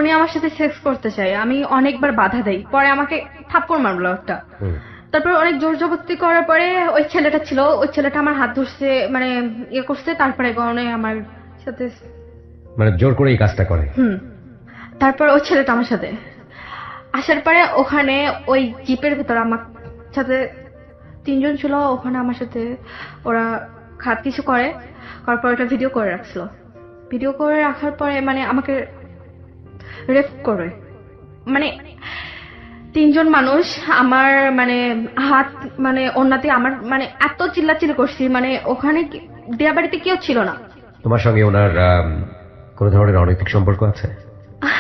উনি আমার সাথে সেক্স করতে চায়, আমি অনেকবার বাধা দেই, পরে আমাকে থাপ্পড় মারলো একটা। তারপর অনেক জোর জবরদস্তি করার পরে ওই ছেলেটা আমার হাত ধরছে, মানে ইয়ে করছে, তারপরে গনে আমার সাথে মানে জোর করে এই কাজটা করে। তারপর ওই ছেলেটা আমার সাথে আসার পরে ওখানে ওই জিপের ভিতর আমার সাথে 3 জন ছিল, ওখানে আমার সাথে ওরা খারাপ কিছু করার পর ওটা ভিডিও করে রাখছিল। ভিডিও করে রাখার পরে মানে আমাকে রেপ করে, মানে 3 জন মানুষ আমার মানে হাত মানে ওনাতে আমার মানে এত চিল্লাচিল্লি করছি, মানে ওখানে দেয়া বাড়িতে কেউ ছিল না। তোমার সঙ্গে ওনার কোন ধরনের অনৈতিক সম্পর্ক আছে?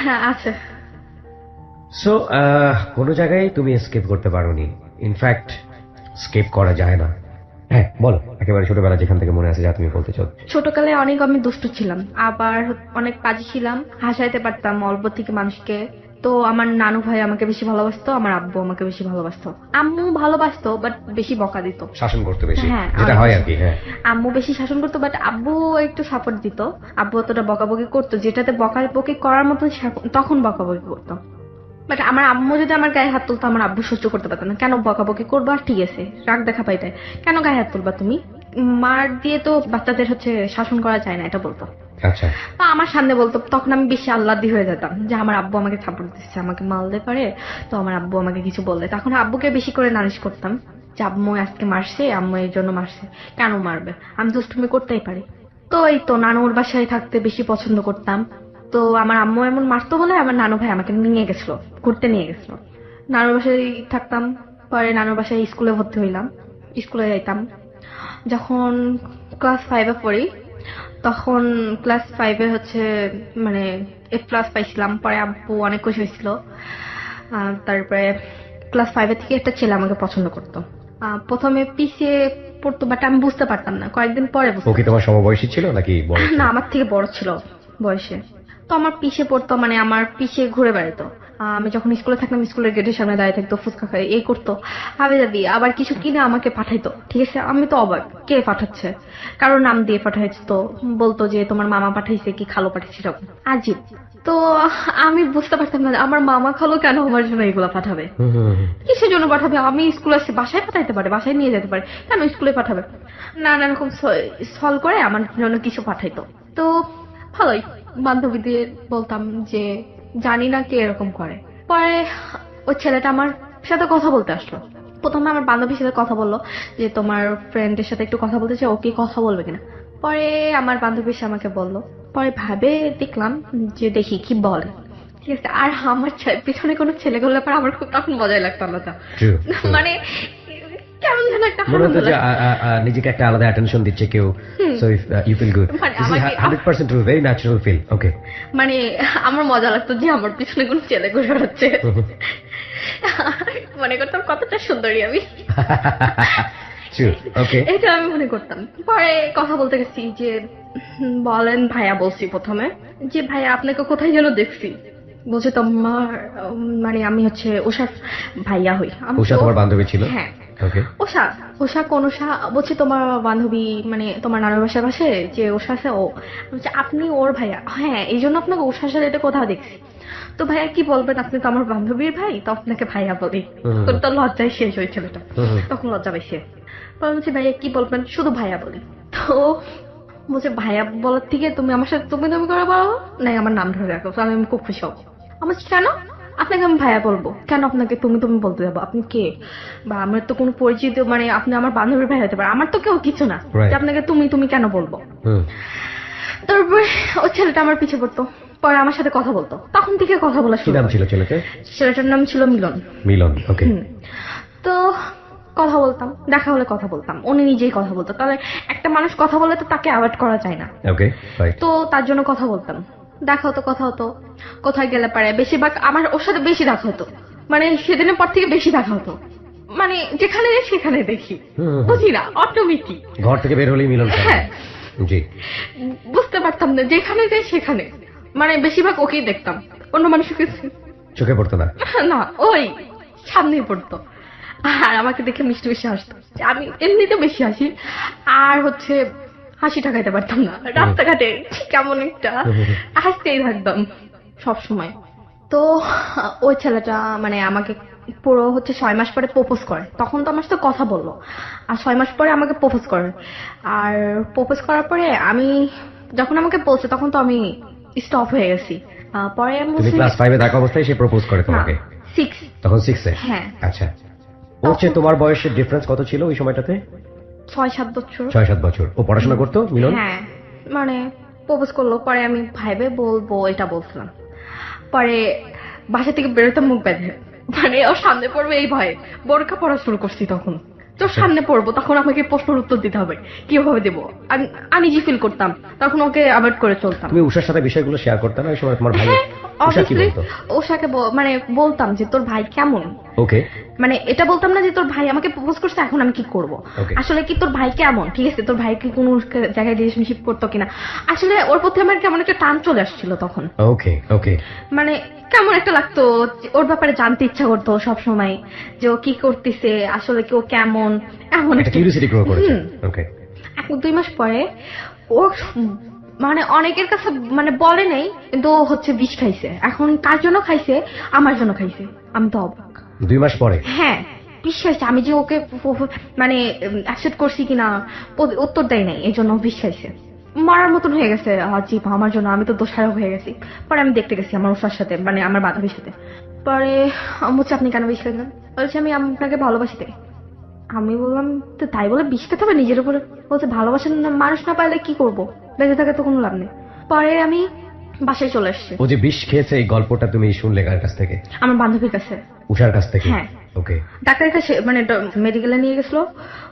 হ্যাঁ আছে। সো কোন জায়গায় তুমি এসকেপ করতে পারোনি, ইনফ্যাক্ট এসকেপ করা যায় না। হ্যাঁ বলো, একেবারে ছোটবেলা যেখান থেকে মনে আছে যা তুমি বলতে চাও। ছোটকালে অনেক আমি দুষ্টু ছিলাম, আবার অনেক কাজী ছিলাম, হাসাইতে পারতাম অল্প থেকে মানুষকে। তো আমার নানু ভাই আমাকে বেশি ভালোবাসতো, আমার আব্বু আমাকে বেশি ভালোবাসতো। আম্মু ভালোবাসতো বাট বেশি বকা দিত, শাসন করতে বেশি, হ্যাঁ, যেটা হয় আর কি। হ্যাঁ, আম্মু বেশি শাসন করতো বাট আব্বু একটু সাপোর্ট দিত। আব্বু অতটা বকাবকি করতো, যেটাতে বকাবকি করার মতো তখন বকাবকি করতো। বাট আমার আম্মু যদি আমার গায়ে হাত তুলতো, আমার আব্বু সহ্য করতে পারতো না। কেন বকাবকি করবো, আর ঠিক আছে রাগ দেখা পাইতে, কেন গায়ে হাত তুলবা তুমি, মার দিয়ে তো বাচ্চাদের শাসন করা যায় না, এটা বলতো। আচ্ছা। তো আমার সামনে বলতো, তখন আমি বেশি আহ্লাদি হয়ে যেতাম যে আমার আব্বু আমাকে সাপোর্ট দিচ্ছে, আমাকে মারলে পারে, তো আমার আব্বু আমাকে কিছু বললে তখন আব্বুকে বেশি করে নালিশ করতাম যে আম্মু আজকে মারছে, আম্মু এই জন্য মারছে, কেন মারবে, আমি দুষ্টুমি করতেই পারি। তো এই তো নানুর বাসায় থাকতে বেশি পছন্দ করতাম। তো আমার আম্মু এমন মারতো বলে আমার নানু ভাই আমাকে নিয়ে গেছিল, ঘুরতে নিয়ে গেছিল। নানুর বাসায় থাকতাম, পরে নানুর বাসায় স্কুলে ভর্তি হইলাম, স্কুলে যাইতাম। যখন ক্লাস 5-এ পড়ি, তখন ক্লাস 5-এ মানে A+ পাইছিলাম, পরে আব্বু অনেক খুশি হয়েছিল। তারপরে ক্লাস 5-এর থেকে একটা ছেলে আমাকে পছন্দ করতো। প্রথমে পিছিয়ে পড়তো বাট আমি বুঝতে পারতাম না, কয়েকদিন পরে বুঝতে। ও কি তোমার সমবয়সী ছিল নাকি বড় ছিল? না, আমার থেকে বড় ছিল বয়সে। তো আমার পিছিয়ে পড়তো, মানে আমার পিছিয়ে ঘুরে বেড়াতো। আমি যখন স্কুলে থাকতাম, স্কুলের গেটের সামনে দাঁড়িয়ে থাকতো, ফুচকা খাই এই করতো, হাবি যাবি, আবার কিছু কিনে আমাকে পাঠাইতো। ঠিক আছে, আমি তো অবাক, কে পাঠাচ্ছে, কারোর নাম দিয়ে পাঠাইছে, তো বলতো যে তোমার মামা পাঠাইছে কি খালো পাঠাইছে, এরকম আজীব। তো আমি বুঝতে পারতাম না আমার মামা খালো কেন আমার জন্য এগুলো পাঠাবে, কিসের জন্য পাঠাবে, আমি স্কুলে আসছি, বাসায় পাঠাইতে পারে, বাসায় নিয়ে যেতে পারে, কেন স্কুলে পাঠাবে, নানা রকম সল করে আমার জন্য কিছু পাঠাইতো। তো ভালোই বান্ধবীদের বলতাম যে জানি না কে এরকম করে। পরে ওই ছেলেটা আমার সাথে কথা বলতে আসলো। প্রথমে আমার বান্ধবীর সাথে কথা বললো যে তোমার ফ্রেন্ডের সাথে একটু কথা বলতে চাই, ও কি কথা বলবে কিনা। পরে আমার বান্ধবী এসে আমাকে বললো, পরে ভাবে দেখলাম যে দেখি কি বলে। ঠিক আছে, আর আমার পিছনে কোনো ছেলে করলে পরে আমার খুব তখন মজাই লাগতো আলাদা, মানে কেমন যেন একটা নিজেকে একটা আলাদা অ্যাটেনশন দিচ্ছে কেউ, so you feel good, this is 100% true, very natural feel. Okay, মানে আমার মজা লাগতো যে আমার পিছনে কোন ছেলে ঘুরে বেড়াচ্ছে, মনে করতাম কতটা সুন্দরী আমি, এটা আমি মনে করতাম। পরে কথা বলতে গেছি যে বলেন ভাইয়া, বলছি প্রথমে যে ভাইয়া আপনাকে কোথায় যেন দেখছি, বলছে তোমার মানে আমি উষার ভাইয়া হই। উষা তোমার বান্ধবী ছিল? হ্যাঁ। উষা কোন উষা, বলছি তোমার বান্ধবী মানে তোমার নানুর বাসার পাশে যে উষা আছে, ও বলছে আপনি ওর ভাইয়া, হ্যাঁ এই জন্য আপনাকে উষার সাথে এটা কোথাও দেখছি। তো ভাইয়া কি বলবেন, আপনি তো আমার বান্ধবীর ভাই, তো আপনাকে ভাইয়া বলি। তো লজ্জায় শেষ হয়ে ছেলেটা, তখন লজ্জা পাইছে। বলছি ভাইয়া কি বলবেন, শুধু ভাইয়া বলি। তো বলছে ভাইয়া বলার থেকে তুমি আমার সাথে তুমি তুমি করে বলো, নাই আমার নাম ধরে রাখো, আমি খুব খুশি হব। আমার কেন আপনাকে আমি ভাইয়া বলবো, কেন আপনাকে তুমি তুমি বলতে যাবো, আপনি কে, বা আমার তো কোনো পরিচিত, মানে আপনি আমার বান্ধবীর ভাই হতে পারে, আমার তো কেউ কিছু না যে আপনাকে তুমি তুমি কেন বলবো। তারপরে ওই ছেলেটা আমার পিছে পড়তো, পরে আমার সাথে কথা বলতো, তখন থেকে কথা বলা শুরু। কি নাম ছিল ছেলেটার? ছেলেটার নাম ছিল মিলন। মিলন, ওকে। তো কথা বলতাম, দেখা হলে কথা বলতাম, উনি নিজেই কথা বলতো, কারণ একটা মানুষ কথা বলে তো তাকে অ্যাভয়েড করা যায় না। ওকে, তো তার জন্য কথা বলতাম, দেখা হতো, কথা হতো, কোথায় গেলে পারে বেশিরভাগ আমার ওর সাথে বেশি দেখা হতো, মানে সেদিনের পর থেকে বেশি দেখা হতো, মানে যেখানে সেখানে দেখি, বুঝি না অটোমেটিক ঘর থেকে বের হলেই মিলন। হ্যাঁ জি, বুঝতে পারতাম না, যেখানে যাই সেখানে মানে বেশিরভাগ ওকেই দেখতাম, অন্য মানুষকে চোখে পড়তো না, না ওই সামনেই পড়তো, আর আমাকে দেখে মিষ্টি মিষ্টি হাসতো। আমি এমনিতে বেশি হাসি, আর হাসি ঠাকাইতে পারতাম না, রাস্তাঘাটে কেমন একটা হাসতেই থাকতাম সব সময়। তো ওই ছেলেটা মানে আমাকে পুরো হচ্ছে 6 মাস পরে প্রপোজ করে। তখন তো আমার সাথে কথা বললো, আর 6 মাস পরে আমাকে প্রপোজ করে। আর প্রপোজ করার পরে আমি যখন আমাকে বলছে তখন তো আমি স্টপ হয়ে গেছি। পরে আমি তুমি বলছি ক্লাস 5 এ থাকা অবস্থায় সে প্রপোজ করে না, তোমাকে? 6। তখন 6 এ? হ্যাঁ, আচ্ছা। ওর চেয়ে তোমার বয়সের ডিফারেন্স কত ছিল ওই সময়টাতে? 6-7 বছর। 6-7 বছর। ও পড়াশোনা করতো মিলন? হ্যাঁ, মানে প্রপোজ করলো, পরে আমি ভাইবে বলবো এটা বলছিলাম। পরে বাসা থেকে বেরোতে মুখ বেঁধে, মানে ওর সামনে পড়বে এই ভয়ে বোরকা পড়া শুরু করছি। তখন তোর সামনে পড়বো, তখন আমাকে প্রশ্নের উত্তর দিতে হবে, কিভাবে দেবো? আনইজি ফিল করতাম, তখন ওকে অ্যাভয়েড করে চলতাম। তুমি উষার সাথে বিষয়গুলো শেয়ার করতে না ওই সময় তোমার ভাই? হ্যাঁ, উষা কি obviously বলতো? ওষাকে মানে বলতাম যে তোর ভাই কেমন। ওকে। মানে এটা বলতাম না যে তোর ভাই আমাকে প্রপোজ করছে এখন আমি কি করব। Okay. আসলে কি তোর ভাই কেমন, ঠিক আছে, তোর ভাই কি কোনো জায়গায় রিলেশনশিপ করতো কিনা। আসলে ওর প্রতি আমার কেমন একটা টান চলে আসছিল তখন। ওকে ওকে। মানে কেমন একটা লাগতো, ওর ব্যাপারে জানতে ইচ্ছা করতো সব সময়, যে ও কি করতেছে, আসলে কি ও কেমন, এমন একটা কিউরিওসিটি গ্রো করেছে। হুম। ওকে। 1-2 মাস পরে ও মানে অনেকের কাছে মানে বলে নেই, কিন্তু ও হচ্ছে বিষ খাইছে। এখন কার জন্য খাইছে? আমার জন্য খাইছে। আমি তো অবাক। 2 মাস পরে? হ্যাঁ, বিশ্বাস আমি যে ওকে মানে অ্যাকসেপ্ট করছি কিনা উত্তর দেয় নাই, এই জন্য বিশ্বাসে মারার মতন হয়ে গেছে। জীব আমার জন্য, আমি তো দোষারোপ হয়ে গেছি। পরে আমি দেখতে গেছি আমার ওষার সাথে, মানে আমার বান্ধবীর সাথে। পরে বলছে আপনি কেন বিষ খাইলেন? বলছে আমি আপনাকে ভালোবাসি তাই। আমি বললাম তো তাই বলে বিষ খেতে হবে নিজের উপরে? বলছে ভালোবাসার মানুষ না পাইলে কি করব, বেঁচে থাকে তো কোনো লাভ নেই। পরে আমি বাসায় চলে আসছি। ও যে বিষ খেয়েছে এই গল্পটা তুমি শুনলে কার কাছ থেকে? আমার বান্ধবীর কাছে। উষার কাছ থেকে? হ্যাঁ। ওকে। ডাক্তারের কাছে মানে মেডিকেলে নিয়ে গেছিল,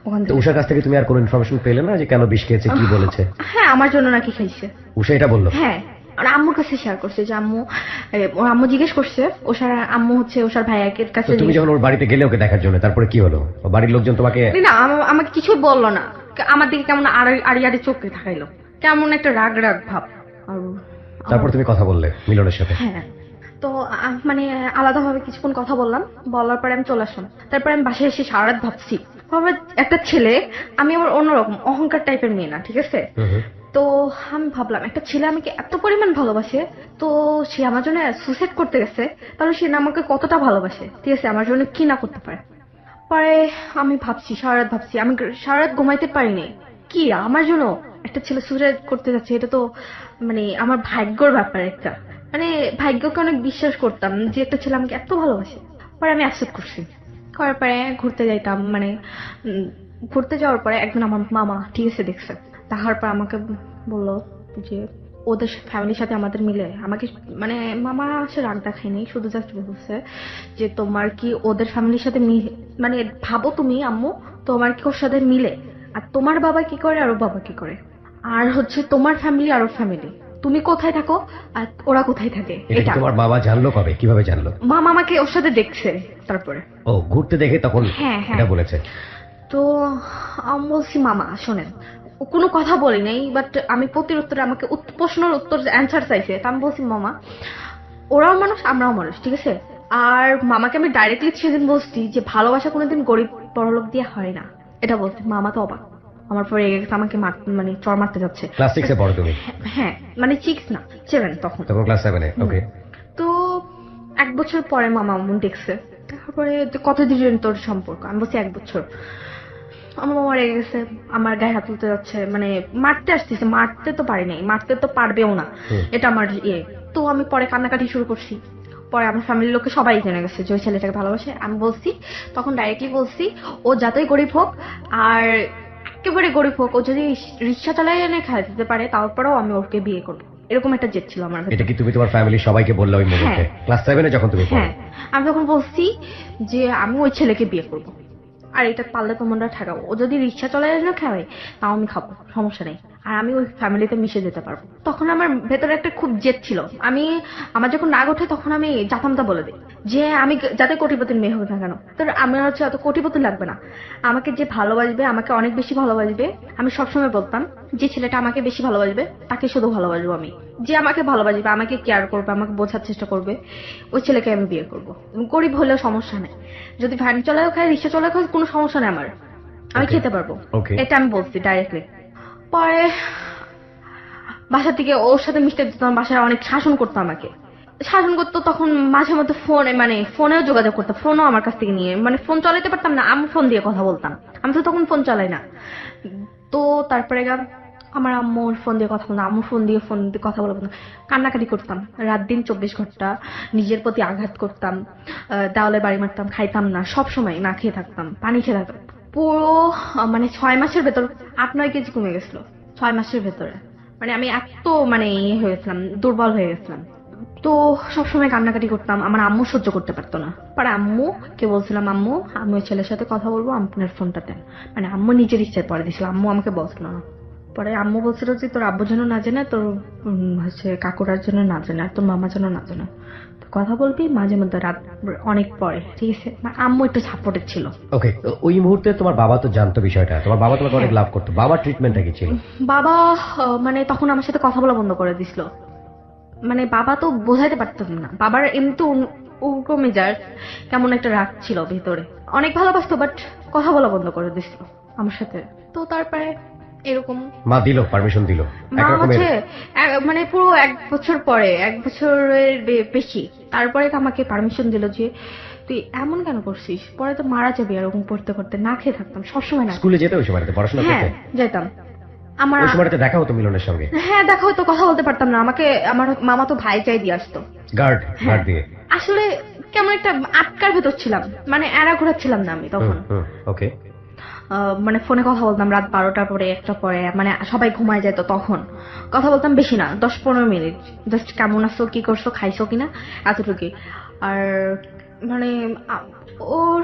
ওখান তো থেকে। উষার কাছ থেকে তুমি আর কোনো ইনফরমেশন পেলে না যে কেন বিষ খেয়েছে, কি বলেছে? হ্যাঁ, আমার জন্য নাকি খাইছে। উষা এটা বললো? হ্যাঁ, আর আম্মুর কাছে শেয়ার করছে যে আম্মু, ওর আম্মু জিজ্ঞেস করছে ওষার আম্মু হচ্ছে ওষার ভাইয়াকে কাছে তো তুমি যখন ওর বাড়িতে গেলে ওকে দেখার জন্য, তারপরে কি হলো? ও বাড়ির লোকজন তোমাকে? না, আমাকে কিছু বললো না। আমার দিকে কেমন আড়ি আড়ি চোখে থাকাইলো, কেমন একটা রাগ রাগ ভাব। আর তারপর তুমি কথা বললে মিলনের সাথে? হ্যাঁ, তো মানে আলাদাভাবে কিছুক্ষণ কথা বললাম, বলার পরে আমি চলে আসলাম। তারপরে আমি বাসায় এসে সারা রাত ভাবছি, ভাবে একটা ছেলে, আমি আবার অন্যরকম অহংকার টাইপের মেয়ে না, ঠিক আছে। তো আমি ভাবলাম একটা ছেলে আমাকে এত পরিমাণ ভালোবাসে, তো সে আমার জন্য সুসাইড করতে গেছে, তাহলে সে না আমাকে কতটা ভালোবাসে, ঠিক আছে, আমার জন্য কি না করতে পারে। পরে আমি ভাবছি, সারা রাত ভাবছি, আমি সারা রাত ঘুমাইতে পারিনি। কি আমার জন্য একটা ছেলে সুসাইড করতে যাচ্ছে, এটা তো মানে আমার ভাগ্যর ব্যাপার একটা। মানে ভাগ্যকে অনেক বিশ্বাস করতাম যে একটা ছেলে আমাকে এত ভালোবাসে। পরে আমি অ্যাকসেপ্ট করছি। করার পরে ঘুরতে যাইতাম, মানে ঘুরতে যাওয়ার পরে একদিন আমার মামা, ঠিক আছে, দেখছে। দেখার পর আমাকে বললো যে ওদের ফ্যামিলির সাথে আমাদের মিলে, আমাকে মানে মামা সে রাগ দেখায়নি, শুধু জাস্ট বলছে যে তোমার কি ওদের ফ্যামিলির সাথে মানে ভাবো তুমি আম্মু, তোমার কি ওর সাথে মিলে, আর তোমার বাবা কি করে আর ওর বাবা কি করে, আর হচ্ছে তোমার ফ্যামিলি আর ওর ফ্যামিলি, তুমি কোথায় থাকো আর ওরা কোথায় থাকে। এটা কি এটা তোমার বাবা জানলো কবে, কিভাবে জানলো? মামা আমাকে ওর সাথে দেখছে তারপরে। ও ঘুরতে দেখে তখন হ্যাঁ, হ্যাঁ। এটা বলেছে? তো আমি বলছি মামা শোনেন, ও কোনো কথা বলি নাই, বাট আমি প্রতির উত্তরে আমাকে প্রশ্নের উত্তর অ্যান্সার চাইছে। তা আমি বলছি মামা ওরাও মানুষ আমরাও মানুষ, ঠিক আছে। আর মামাকে আমি ডাইরেক্টলি সেদিন বলছি যে ভালোবাসা কোনোদিন গরিব বড়লোক দিয়ে হয় না, এটা বলছি। মামা তো অবাক, আমার পরে আমাকে মানে চর মারতে যাচ্ছে। ক্লাস 6 এ পড়ো তুমি? হ্যাঁ, মানে 6 না 7 তখন। তখন ক্লাস 7 এ? ওকে। তো 1 বছর পরে মামা মন দেখছে। তারপরে কতদিন তোর সম্পর্ক? আমি বলছি 1 বছর। আমার মামা রেগে গেছে, আমার গায়ে হাত তুলতে যাচ্ছে, মানে মারতে আসতেছে। মারতে তো পারি নাই, মারতে তো পারবেও না, এটা আমার তো আমি পরে কান্নাকাটি শুরু করছি। পরে আমার ফ্যামিলির লোকে সবাই জেনে গেছে যে ওই ছেলেটাকে ভালোবাসে। আমি বলছি তখন ডাইরেক্টলি বলছি, ও যতই গরিব হোক আর একেবারে গরিব হোক, ও যদি রিক্সা চালায় এনে খাই দিতে পারে, তারপরেও আমি ওকে বিয়ে করবো, এরকম একটা জেদ ছিল আমার ভেতরে। এটা কি তুমি তোমার ফ্যামিলির সবাইকে বললে ওই মুহূর্তে? ক্লাস 7 এ যখন তুমি পড়ো? হ্যাঁ, আমি তখন বলছি যে আমি ওই ছেলেকে বিয়ে করব, আর এটা পারলে তোমরা ঠেকাবো, ও যদি রিক্সা চলায় না খাওয়াই তাও আমি খাবো, সমস্যা নেই, আর আমি ওই ফ্যামিলিতে মিশে যেতে পারবো। তখন আমার ভেতরে একটা খুব জেদ ছিল। আমার যখন রাগ ওঠে তখন আমি জাতামতা বলে দিই যে আমি যাতে কোটিপতির মেয়ে হোক না কেন, তো আমার হচ্ছে অত কোটিপতি লাগবে না, আমাকে যে ভালোবাসবে, আমাকে অনেক বেশি ভালোবাসবে। আমি সবসময় বলতাম যে ছেলেটা আমাকে বেশি ভালোবাসবে তাকে শুধু ভালোবাসবো আমি, যে আমাকে ভালোবাসবে, আমাকে কেয়ার করবে, আমাকে বোঝার চেষ্টা করবে, ওই ছেলেকে আমি বিয়ে করবো। গরিব হলেও সমস্যা নেই, যদি ভ্যান চলায়ও খায়, রিক্সা চলায় খায়, কোনো সমস্যা নেই আমার, আমি Okay. খেতে পারবো। Okay. এটা আমি বলছি ডাইরেক্টলি। পরে বাসা থেকে ওর সাথে মিশতে দিতাম, বাসায় অনেক শাসন করতো আমাকে শাসন করতো তখন মাঝে মধ্যে ফোনে মানে ফোনেও যোগাযোগ করতো, ফোনও আমার কাছ থেকে নিয়ে, মানে ফোন চালাতে পারতাম না, আমি ফোন দিয়ে কথা বলতাম, আমি তো তখন ফোন চালাই না। তো তারপরে আমার আম্মুর ফোন দিয়ে কথা বলতাম, আম্মুর ফোন দিয়ে কথা বলতাম, কান্নাকাটি করতাম রাত দিন 24 ঘন্টা, নিজের প্রতি আঘাত করতাম, দেওয়ালে বাড়ি মারতাম, খাইতাম না, সব সময় না খেয়ে থাকতাম, পানি খেয়ে থাকতাম। পুরো মানে 6 মাসের ভেতর 8-9 কেজি কমে গেছিল 6 মাসের ভেতরে। মানে আমি এত মানে ইয়ে হয়েছিলাম, দুর্বল হয়ে গেছিলাম। তো সবসময় কান্নাকাটি করতাম, আমার আম্মু সহ্য করতে পারতো না। পরে আম্মুকে বলছিলাম, আম্মু আমি ওই ছেলের সাথে কথা বলবো, আপনার ফোনটা দেন। মানে আম্মু নিজের ইচ্ছায় পরে দিছিল, আম্মু আমাকে বলছিল না। পরে আম্মু বলছিল যে তোর আব্বুর জন্য না জানে, তোর হচ্ছে কাকুরার জন্য না জানে, আর তোর মামার জন্য না জানে, তো কথা বলবি মাঝে মধ্যে রাত অনেক পরে, ঠিক আছে? মানে আম্মু একটু সাপোর্টেড ছিল। ওকে, ওই মুহূর্তে তোমার বাবা তো জানতো বিষয়টা, তোমার বাবা তোমাকে অনেক লাভ করতো, বাবার ট্রিটমেন্টটা কি ছিল? বাবা মানে তখন আমার সাথে কথা বলা বন্ধ করে দিছিল। মানে বাবা তো বোঝাইতে পারতাম না, বাবার এমনি উগ্র মেজাজ, কেমন একটা রাগ ছিল ভিতরে, অনেক ভালোবাসতো বাট কথা বলা বন্ধ করে দিছিল আমার সাথে। তো তারপরে এরকম মা দিল, পারমিশন দিল মা একরকমের? হচ্ছে মানে পুরো 1 বছর পরে, 1 বছরের বেশি, তারপরে তো আমাকে পারমিশন দিল যে তুই এমন কেন করছিস, পরে তো মারা যাবি। এরকম করতে করতে না খেয়ে থাকতাম সবসময়, না স্কুলে যেতে ওই সময়টাতে পড়াশোনা হ্যাঁ করতে? যেতাম। আমার ওই সময়টাতে দেখা হতো মিলনের সঙ্গে? হ্যাঁ দেখা হতো, কথা বলতে পারতাম না, আমাকে আমার মামা তো ভাই চাই দিয়ে আসতো। গার্ড হ্যাঁ। দিয়ে? আসলে কেমন একটা আটকার ভেতর ছিলাম, মানে এরা ঘোরাচ্ছিলাম না আমি তখন। ওকে। মানে ফোনে কথা বলতাম রাত 12টা পরে, 1টা পরে, মানে সবাই ঘুমায় যেত তখন। কথা বলতাম বেশি না, 10-15 মিনিট, জাস্ট কেমন আছো, কি করছো, খাইছো কিনা, এতটুকুই। আর মানে ওর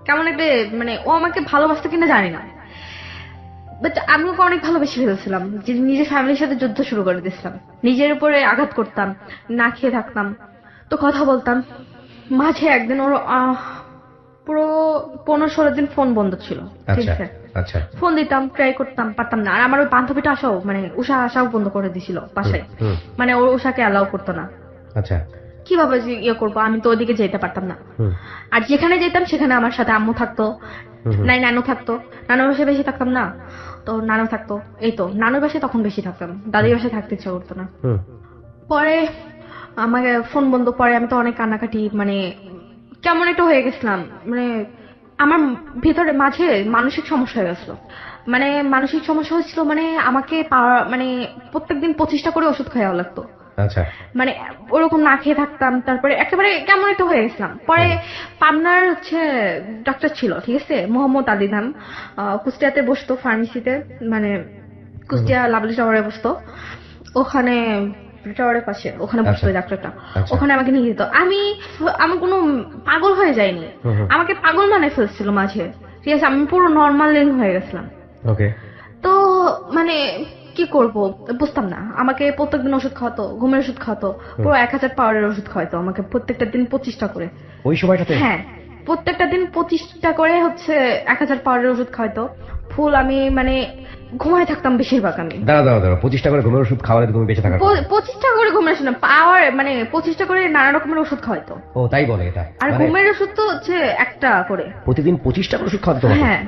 কেমন একটা মানে ও আমাকে ভালোবাসতো কিনা জানি না, বাট আমি ওকে অনেক ভালোবেসে ফেলেছিলাম, যে নিজের ফ্যামিলির সাথে যুদ্ধ শুরু করে দিয়েছিলাম, নিজের উপরে আঘাত করতাম, না খেয়ে থাকতাম, তো কথা বলতাম। মাঝে একদিন ওর পুরো 15-16 দিন ফোন বন্ধ ছিল, ঠিক আচ্ছা আছে? আচ্ছা। ফোন দিতাম, ট্রাই করতাম, পারতাম না। আর আমার ওই বান্ধবীটা আসাও, মানে উষা আসাও বন্ধ করে দিছিল বাসায়, মানে ওর উষাকে অ্যালাউ করতো না। আচ্ছা। কিভাবে যে ইয়ে করবো, আমি তো ওইদিকে যেতে পারতাম না। আর যেখানে যেতাম সেখানে আমার সাথে আম্মু থাকতো, নাই নানু থাকতো, নানুর বাসায় বেশি থাকতাম না, তো নানু থাকতো, এই তো নানুর বাসায় তখন বেশি থাকতাম, দাদির বাসায় থাকতে ইচ্ছা করতো না। পরে আমাকে ফোন বন্ধ, পরে আমি তো অনেক কান্নাকাটি, মানে কেমন একটা হয়ে গেছিলাম, মানে আমার ভিতরে মাঝে মানসিক সমস্যা হয়ে গেছিল। মানে মানসিক সমস্যা হচ্ছিল, মানে আমাকে মানে প্রত্যেকদিন 25টা করে ওষুধ খাওয়া লাগতো। আচ্ছা। মানে ওরকম না খেয়ে থাকতাম, তারপরে একেবারে কেমন একটা হয়ে গেছিলাম। পরে পাবনার হচ্ছে ডাক্তার ছিল, ঠিক আছে, মোহাম্মদ আলী নাম, কুষ্টিয়াতে বসতো ফার্মেসিতে, মানে কুষ্টিয়া লাভলি টাওয়ারে বসতো, ওখানে টাওয়ারের পাশে ওখানে বসতো ওই ডাক্তারটা, ওখানে আমাকে নিয়ে যেত। আমি কোনো পাগল হয়ে যাইনি, আমাকে পাগল মানে ফেলছিল মাঝে, ঠিক আছে, আমি পুরো নর্মাল হয়ে গেছিলাম। ওকে। তো মানে কি করব বুঝতাম না, আমাকে প্রত্যেকদিন ওষুধ খাওয়াতো, ঘুমের ওষুধ খাওয়াতো, পুরো 1000 পাওয়ারের ওষুধ খাওয়াতো আমাকে প্রত্যেকটা দিন 25টা করে। ওই সময়টাতে? হ্যাঁ, প্রত্যেকটা দিন 25টা করে হচ্ছে 1000 পাওয়ারের ওষুধ খাওয়াতো। ফুল আমি মানে ঘুমায় থাকতাম বেশিরভাগ। আমি দাঁড়া 25টা করে ঘুমের ওষুধ খাওয়ালে তুমি বেঁচে থাকার? 25টা করে ঘুমের ওষুধ না, পাওয়ার মানে 25টা করে নানা রকমের ওষুধ খাওয়াতো। ও তাই বলে এটা? আর ঘুমের ওষুধ তো হচ্ছে একটা করে প্রতিদিন 25টা করে ওষুধ খাওয়াতো? হ্যাঁ।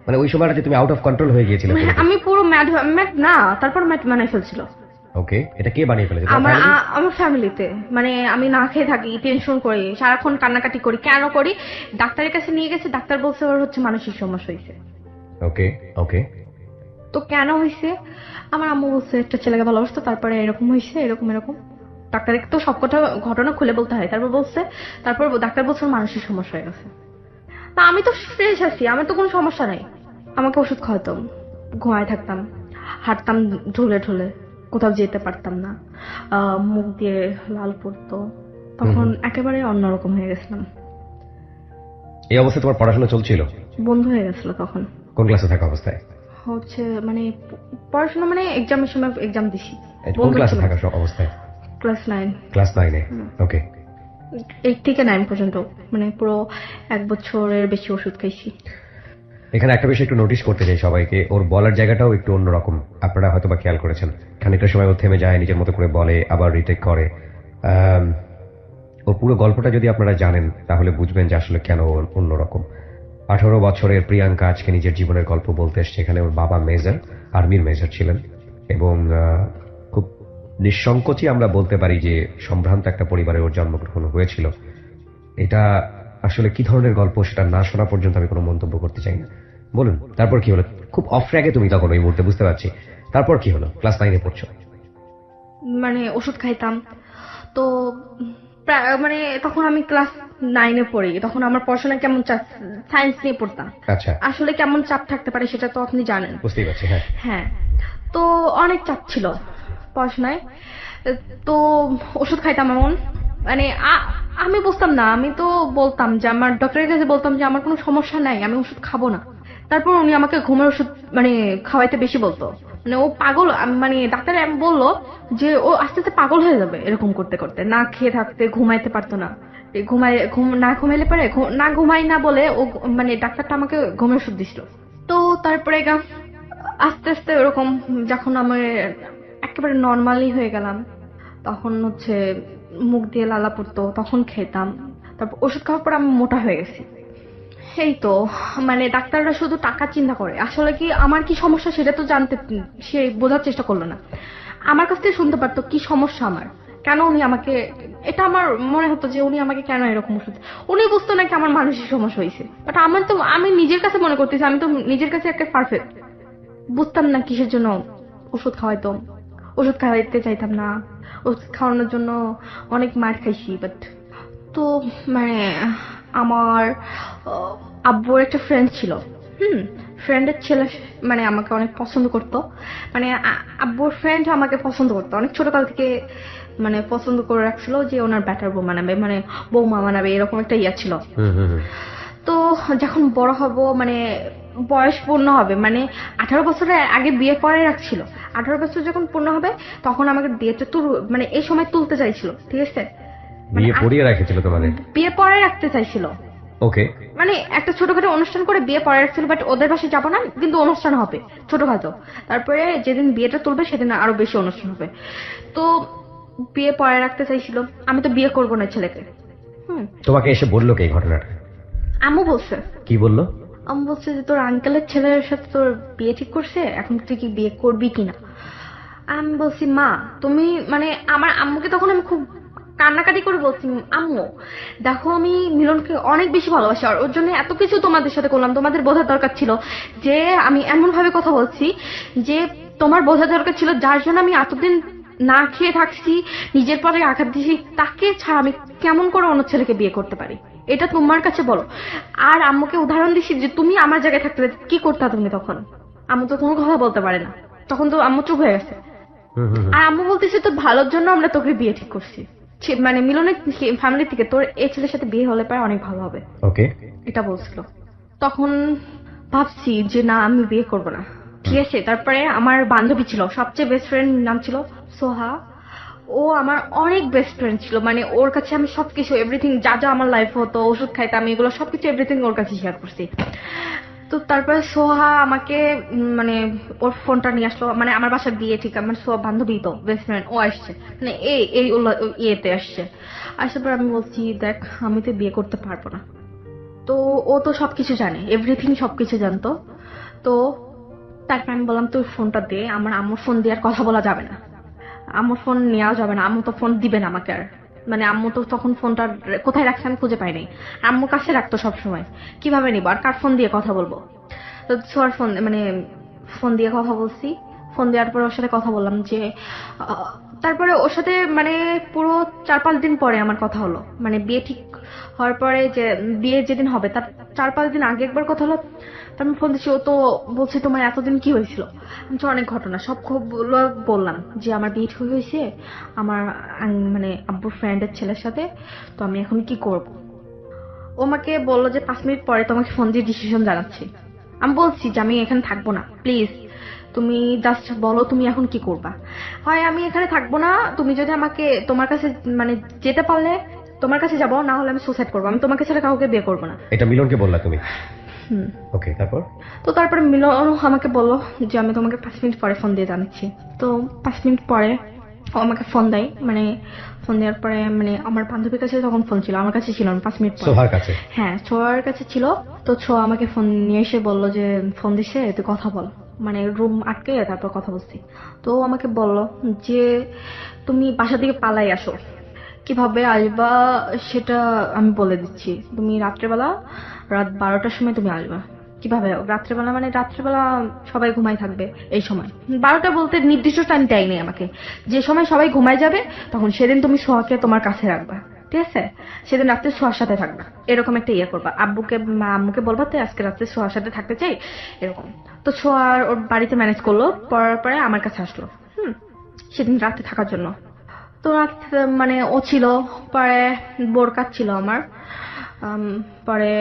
মানে ওই সময়টাতে তুমি আউট অফ কন্ট্রোল হয়ে গিয়েছিলে? আমি পুরো ম্যাড না, তারপর ম্যাড বানাই ফেলছিল। ওকে, এটা কে বানিয়ে ফেলেছে? আমার ফ্যামিলিতে। মানে আমি না খেয়ে থাকি, টেনশন করি, সারাক্ষণ কান্নাকাটি করি, কেন করি, ডাক্তারের কাছে নিয়ে গেছে, ডাক্তার বলছে ওর হচ্ছে মানসিক সমস্যা হয়েছে। ওকে ওকে। তো কেন হয়েছে, আমার আম্মু বলছে একটা ছেলেকে ভালোবাসতো, তারপরে এরকম হয়েছে, এরকম এরকম। ডাক্তারকে তো সবকটা ঘটনা খুলে বলতে হয়, তারপর ডাক্তার বলছে ওর মানসিক সমস্যা হয়ে গেছে। তা আমি তো ফ্রেশ আছি, আমার তো কোনো সমস্যা নাই। আমাকে ওষুধ খাওয়াতো, ঘুমায় থাকতাম, হাঁটতাম ঢুলে ঢুলে, কোথাও যেতে পারতাম না, মুখ দিয়ে লাল পড়তো, তখন একেবারে অন্যরকম হয়ে গেছিলাম। এই অবস্থায় তোমার পড়াশোনা চলছিল? বন্ধ হয়ে গেছিল তখন। কোন ক্লাসে থাকা অবস্থায়? হচ্ছে মানে পড়াশোনা মানে এক্সামের সময় এক্সাম দিছি। কোন ক্লাসে থাকা অবস্থায়? ক্লাস 9। ক্লাস 9-এ? ওকে। 8 থেকে 9 পর্যন্ত, মানে পুরো 1 বছরের বেশি ওষুধ খাইছি। এখানে একটা বিষয় একটু নোটিশ করতে চাই সবাইকে, ওর বলার জায়গাটাও একটু অন্যরকম, আপনারা হয়তো বা খেয়াল করেছেন। খানিকটা সময় ও থেমে যায়, নিজের মতো করে বলে, আবার রিটেক করে। ওর পুরো গল্পটা যদি আপনারা জানেন তাহলে বুঝবেন যে আসলে কেন ও অন্যরকম। 18 বছরের প্রিয়াঙ্কা আজকে নিজের জীবনের গল্প বলতে এসছে। এখানে ওর বাবা মেজর, আর্মির মেজর ছিলেন, এবং খুব নিঃসংকোচই আমরা বলতে পারি যে সম্ভ্রান্ত একটা পরিবারে ওর জন্মগ্রহণ হয়েছিল। এটা আসলে কি ধরনের গল্প সেটা না শোনা পর্যন্ত আমি কোনো মন্তব্য করতে চাই না। বলুন তারপর কি হলো? খুব অফ ট্র্যাকে তুমি তখন ওই মুহূর্তে, বুঝতে পারছি। তারপর কি হলো? ক্লাস 9-এ পড়ছো। মানে ওষুধ খাইতাম তো মানে তখন আমি ক্লাস 9-এ পড়ি, তখন আমার পড়াশোনা কেমন চাপ, সায়েন্স নিয়ে পড়তাম। আচ্ছা, আসলে কেমন চাপ থাকতে পারে সেটা তো আপনি জানেন। বুঝতেই পারছি। হ্যাঁ, হ্যাঁ, তো অনেক চাপ ছিল পড়াশোনায়। তো ওষুধ খাইতাম এমন, মানে আমি বুঝতাম না, আমি তো বলতাম যে আমার ডক্টরের কাছে বলতাম যে আমার কোনো সমস্যা নাই, আমি ওষুধ খাবো না। তারপর উনি আমাকে ঘুমের ওষুধ মানে খাওয়াইতে বেশি বলতো। মানে ও পাগল, মানে ডাক্তার বললো যে ও আস্তে আস্তে পাগল হয়ে যাবে এরকম করতে করতে, না খেয়ে থাকতে, ঘুমাইতে পারতো না। না ঘুমাইলে পারে, না ঘুমাই না বলে ও মানে ডাক্তারটা আমাকে ঘুমের ওষুধ দিছিল। তো তারপরে আস্তে আস্তে ওরকম যখন আমি একেবারে নর্মালি হয়ে গেলাম, তখন হচ্ছে মুখ দিয়ে লালা পড়তো, তখন খেতাম। তারপর ওষুধ খাওয়ার পর আমি মোটা হয়ে গেছি। এই তো, মানে ডাক্তাররা শুধু টাকা চিন্তা করে, আসলে কি আমার কি সমস্যা সেটা তো জানতে, সে বোঝার চেষ্টা করলো না। আমার কাছ থেকে শুনতে পারতো কি সমস্যা আমার, কেন উনি আমাকে, এটা আমার মনে হতো যে উনি আমাকে কেন এরকম ওষুধ, উনি বুঝতো নাকি আমার মানসিক সমস্যা হয়েছে। বাট আমার তো, আমি নিজের কাছে মনে করতেছি আমি তো নিজের কাছে একটা পারফেক্ট, বুঝতাম না কিসের জন্য ওষুধ খাওয়াইতো। ওষুধ খাওয়াইতে চাইতাম না, ওষুধ খাওয়ানোর জন্য অনেক মার খাইছি। বাট তো মানে আমার আব্বুর একটা ফ্রেন্ড ছিল, ফ্রেন্ডের ছেলে মানে আমাকে অনেক পছন্দ করতো। মানে আব্বুর ফ্রেন্ড আমাকে পছন্দ করতো অনেক ছোটকাল থেকে, মানে পছন্দ করে রাখছিল যে ওনার ব্যাটার বউ মানাবে, মানে বৌমা মানাবে, এরকম একটা ইয়া ছিল। তো যখন বড় হব, মানে বয়স পূর্ণ হবে, মানে 18 বছরের আগে বিয়ে করে রাখছিল। 18 বছর যখন পূর্ণ হবে তখন আমাকে বিয়েটা মানে এই সময় তুলতে চাইছিল, ঠিক আছে, বিয়ে পড়িয়ে রেখেছিল তোমাদের? বিয়ে পরে রাখতে চাইছিল। ওকে, মানে একটা ছোটখাটো অনুষ্ঠান করে বিয়ে পরে রাখছিল, বাট ওদের বাসায় যাবো না, কিন্তু অনুষ্ঠান হবে ছোটখাটো। তারপরে যেদিন বিয়েটা তুলবে সেদিন আরো বেশি অনুষ্ঠান হবে। তো বিয়ে পরে রাখতে চাইছিল, আমি তো বিয়ে করবো না ছেলেকে। তোমাকে এসে বললো কি এই ঘটনাটা? আম্মু বলছে। কি বললো? আম্মু বলছে যে তোর আঙ্কেলের ছেলের সাথে তোর বিয়ে ঠিক করছে, এখন তুই কি বিয়ে করবি কিনা। আমি বলছি মা তুমি, মানে আমার আম্মুকে তখন আমি খুব কান্নাকাটি করে বলছি, আম্মু দেখো আমি মিলনকে অনেক বেশি ভালোবাসি, আর ওর জন্য এত কিছু তোমাদের সাথে করলাম, তোমাদের বোঝার দরকার ছিল যে আমি এমন ভাবে কথা বলছি যে তোমার বোঝার দরকার ছিল, যার জন্য আমি এতদিন না খেয়ে থাকছি, নিজের পরে আঘাত দিছি, তাকে ছাড়া আমি কেমন করে অন্য ছেলেকে বিয়ে করতে পারি, এটা তোমার কাছে বলো। আর আম্মুকে উদাহরণ দিছি যে তুমি আমার জায়গায় থাকতে কি করতে তুমি তখন। আম্মু তো কোনো কথা বলতে পারে না, তখন তো আম্মু চুপ হয়ে গেছে। আর আম্মু বলতেছে তোর ভালোর জন্য আমরা তোকে বিয়ে ঠিক করছি, মানে মিলনের ফ্যামিলি থেকে তোর এই ছেলের সাথে বিয়ে হলে পারে অনেক ভালো হবে, ওকে, এটা বলছিল। তখন ভাবছি যে না আমি বিয়ে করব না, ঠিক আছে। তারপরে আমার বান্ধবী ছিল, সবচেয়ে বেস্ট ফ্রেন্ড নাম ছিল সোহা। ও আমার অনেক বেস্ট ফ্রেন্ড ছিল, মানে ওর কাছে আমি সবকিছু এভরিথিং, যা যা আমার লাইফ হতো, ওষুধ খাইতাম, এগুলো সবকিছু এভরিথিং ওর কাছে শেয়ার করছি। তো তারপরে সোহা আমাকে মানে ওর ফোনটা নিয়ে আসলো, মানে আমার বাসায় বিয়ে, ঠিক আমার সোহা বান্ধবী তো বেস্ট ফ্রেন্ড, ও আসছে, মানে এই এই ইয়েতে আসছে। আসার পর আমি বলছি দেখ আমি তো বিয়ে করতে পারবো না। তো ও তো সবকিছু জানে, এভরিথিং সবকিছু জানতো। তো তারপর আমি বললাম তুই ফোনটা দে, আমার আম্মুর ফোন দিয়ে আর কথা বলা যাবে না, আম্মুর ফোন নেওয়া যাবে না, আম্মু তো ফোন দিবে না আমাকে আর। মানে আম্মু তো তখন ফোনটা কোথায় রাখছে আমি খুঁজে পাইনি, আম্মু কাছে রাখতো সবসময়, কিভাবে নিবো আর কার ফোন দিয়ে কথা বলবো। তো সোয়ার ফোন, মানে ফোন দিয়ে কথা বলছি। ফোন দেওয়ার পরে ওর সাথে কথা বললাম যে তারপরে ওর সাথে মানে পুরো 4-5 দিন পরে আমার কথা হলো, মানে বিয়ে ঠিক হওয়ার পরে, যে বিয়ে যেদিন হবে তার 4-5 দিন আগে একবার কথা হলো। তারপর ফোন দিচ্ছি, ও তো বলছে তোমার এতদিন কি হয়েছিল। আমি তো অনেক ঘটনা সব খবরগুলো বললাম যে আমার বিয়ে ঠিক হয়েছে আমার মানে আব্বুর ফ্রেন্ডের ছেলের সাথে, তো আমি এখন কি করব। ও আমাকে বললো যে 5 মিনিট পরে তোমাকে ফোন দিয়ে ডিসিশন জানাচ্ছি। আমি বলছি যে আমি এখানে থাকবো না, প্লিজ তুমি জাস্ট বলো তুমি এখন কি করবা। হয় আমি এখানে থাকবো না, তুমি যদি আমাকে তোমার কাছে মানে যেতে পারলে তোমার কাছে যাবো, না হলে আমি সুসাইড করবো, আমি তোমাকে ছাড়া কাউকে বিয়ে করবো না। এটা মিলনকে বললা তুমি? ওকে, তারপর? তো তারপরে মিলন আমাকে বললো যে আমি তোমাকে 5 মিনিট পরে ফোন দিয়ে জানাচ্ছি। তো 5 মিনিট পরে ও আমাকে ফোন দেয়, মানে ফোন দেওয়ার পরে মানে আমার বান্ধবীর কাছে তখন ফোন ছিল, আমার কাছে ছিল না 5 মিনিট পরে। সোহার কাছে? হ্যাঁ, ছোঁয়ার কাছে ছিল। তো ছোঁয়া আমাকে ফোন নিয়ে এসে বললো যে ফোন দিছে তুই কথা বল। মানে রুম আটকে তারপর কথা বলছি। তো ও আমাকে বলল যে তুমি বাসা থেকে পালাই আসো। কিভাবে আসবা সেটা আমি বলে দিচ্ছি। তুমি রাত্রেবেলা রাত 12টার সময় তুমি আসবা। কিভাবে রাত্রেবেলা? মানে রাত্রেবেলা সবাই ঘুমাই থাকবে এই সময়। 12টা বলতে নির্দিষ্ট টাইম দেয়নি আমাকে। যে সময় সবাই ঘুমায় যাবে তখন সেদিন তুমি সোহাকে তোমার কাছে রাখবা, ঠিক আছে? সেদিন রাত্রে সোহার সাথে থাকবা, এরকম একটা ইয়ে করবা। আম্মুকে বলবা তো আজকে রাত্রে সোহার সাথে থাকতে চাই, এরকম। তো সোহার ওর বাড়িতে ম্যানেজ করলো, পড়ার পরে আমার কাছে আসলো সেদিন রাতে থাকার জন্য। তো রাত মানে ও ছিল, পরে বোর কাজ ছিল আমার। পরে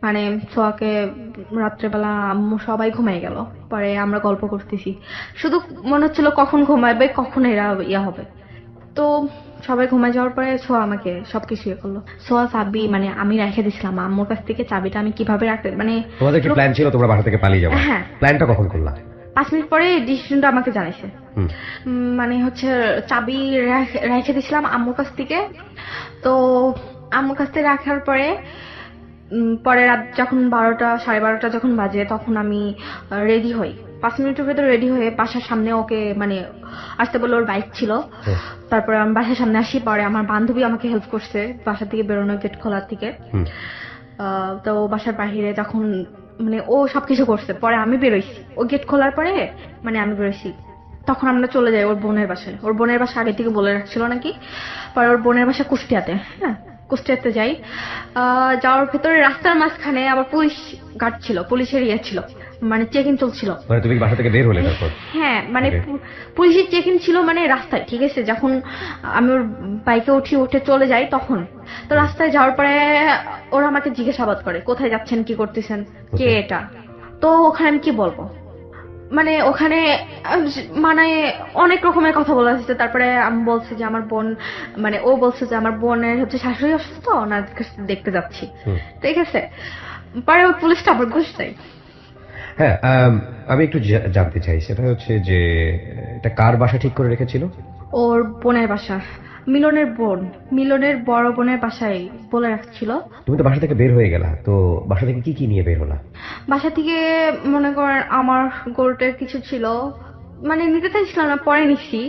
মানে সোয়াকে রাত্রেবেলা আম্মু সবাই ঘুমাই গেল, পরে আমরা গল্প করতেছি। শুধু মনে হচ্ছিল কখন ঘুমাবে, কখন এরা ইয়া হবে। তো সবাই ঘুমায় যাওয়ার পরে সোয়া আমাকে সবকিছু ইয়ে করলো। সোয়া চাবি মানে আমি রেখে দিছিলাম আম্মুর কাছ থেকে, চাবিটা আমি কিভাবে রাখতে মানে তোমাদের কি প্ল্যান ছিল তোমরা বাসা থেকে পালিয়ে যাবে? হ্যাঁ। প্ল্যানটা কখন করলা? 5 মিনিট পরে ডিসিশনটা আমাকে জানাইছে। হুম। মানে হচ্ছে চাবি রেখে দিছিলাম আম্মুর কাছ থেকে। তো আম্মুর কাছ থেকে রাখার পরে পরে রাত যখন 12টা 12:30 যখন বাজে তখন আমি রেডি হই। 5 মিনিটের ভেতর রেডি হয়ে বাসার সামনে ওকে মানে আসতে বললো, ওর বাইক ছিল। তারপরে আমি বাসার সামনে আসি, পরে আমার বান্ধবী আমাকে হেল্প করছে বাসা থেকে বেরোনো, গেট খোলার থেকে। তো বাসার বাহিরে যখন মানে ও সবকিছু করছে, পরে আমি বেরোইছি। ও গেট খোলার পরে মানে আমি বেরোইছি, তখন আমরা চলে যাই ওর বোনের বাসায়। ওর বোনের বাসা আগে থেকে বলে রাখছিল নাকি। পরে ওর বোনের বাসা কুষ্টিয়াতে। হ্যাঁ, কুষ্টিয়াতে যাই। যাওয়ার ভেতরে রাস্তার মাঝখানে আবার পুলিশ গার্ড ছিল, পুলিশের ইয়ে ছিল, মানে চেক ইন চলছিল। মানে তুমি বাসা থেকে বের হলে তারপর? হ্যাঁ, মানে পুলিশের চেক ইন ছিল মানে রাস্তায়, ঠিক আছে? যখন আমি ওর বাইকে উঠে চলে যাই তখন। তো রাস্তায় যাওয়ার পরে ওরা আমাকে জিজ্ঞাসাবাদ করে কোথায় যাচ্ছেন, কি করতেছেন, কে এটা। তো ওখানে আমি কি বলবো? মানে ওখানে মানে অনেক রকমের কথা বলা হয়েছে। তারপরে আমি বলছি যে আমার বোন, মানে ও বলছে যে আমার বোনের হচ্ছে শাশুড়ি অসুস্থ, ওনার দেখতে যাচ্ছি, ঠিক আছে? পরে ওই পুলিশটা আবার ঘুষ দেয়। হ্যাঁ, আমি একটু জানতে চাই, সেটা হচ্ছে যে এটা কার বাসা ঠিক করে রেখেছিল? ওর বোনের বাসা, মিলনের বড় বোনের বাসায় বলে রাখছিল। তুমি তো বাসা থেকে বের হয়ে গেলা, তো বাসা থেকে কি কি নিয়ে বের হলা? বাসা থেকে মনে করেন আমার গোল্ডের কিছু ছিল, মানে নিতে চাইছিলাম না, পরে নিচ্ছি।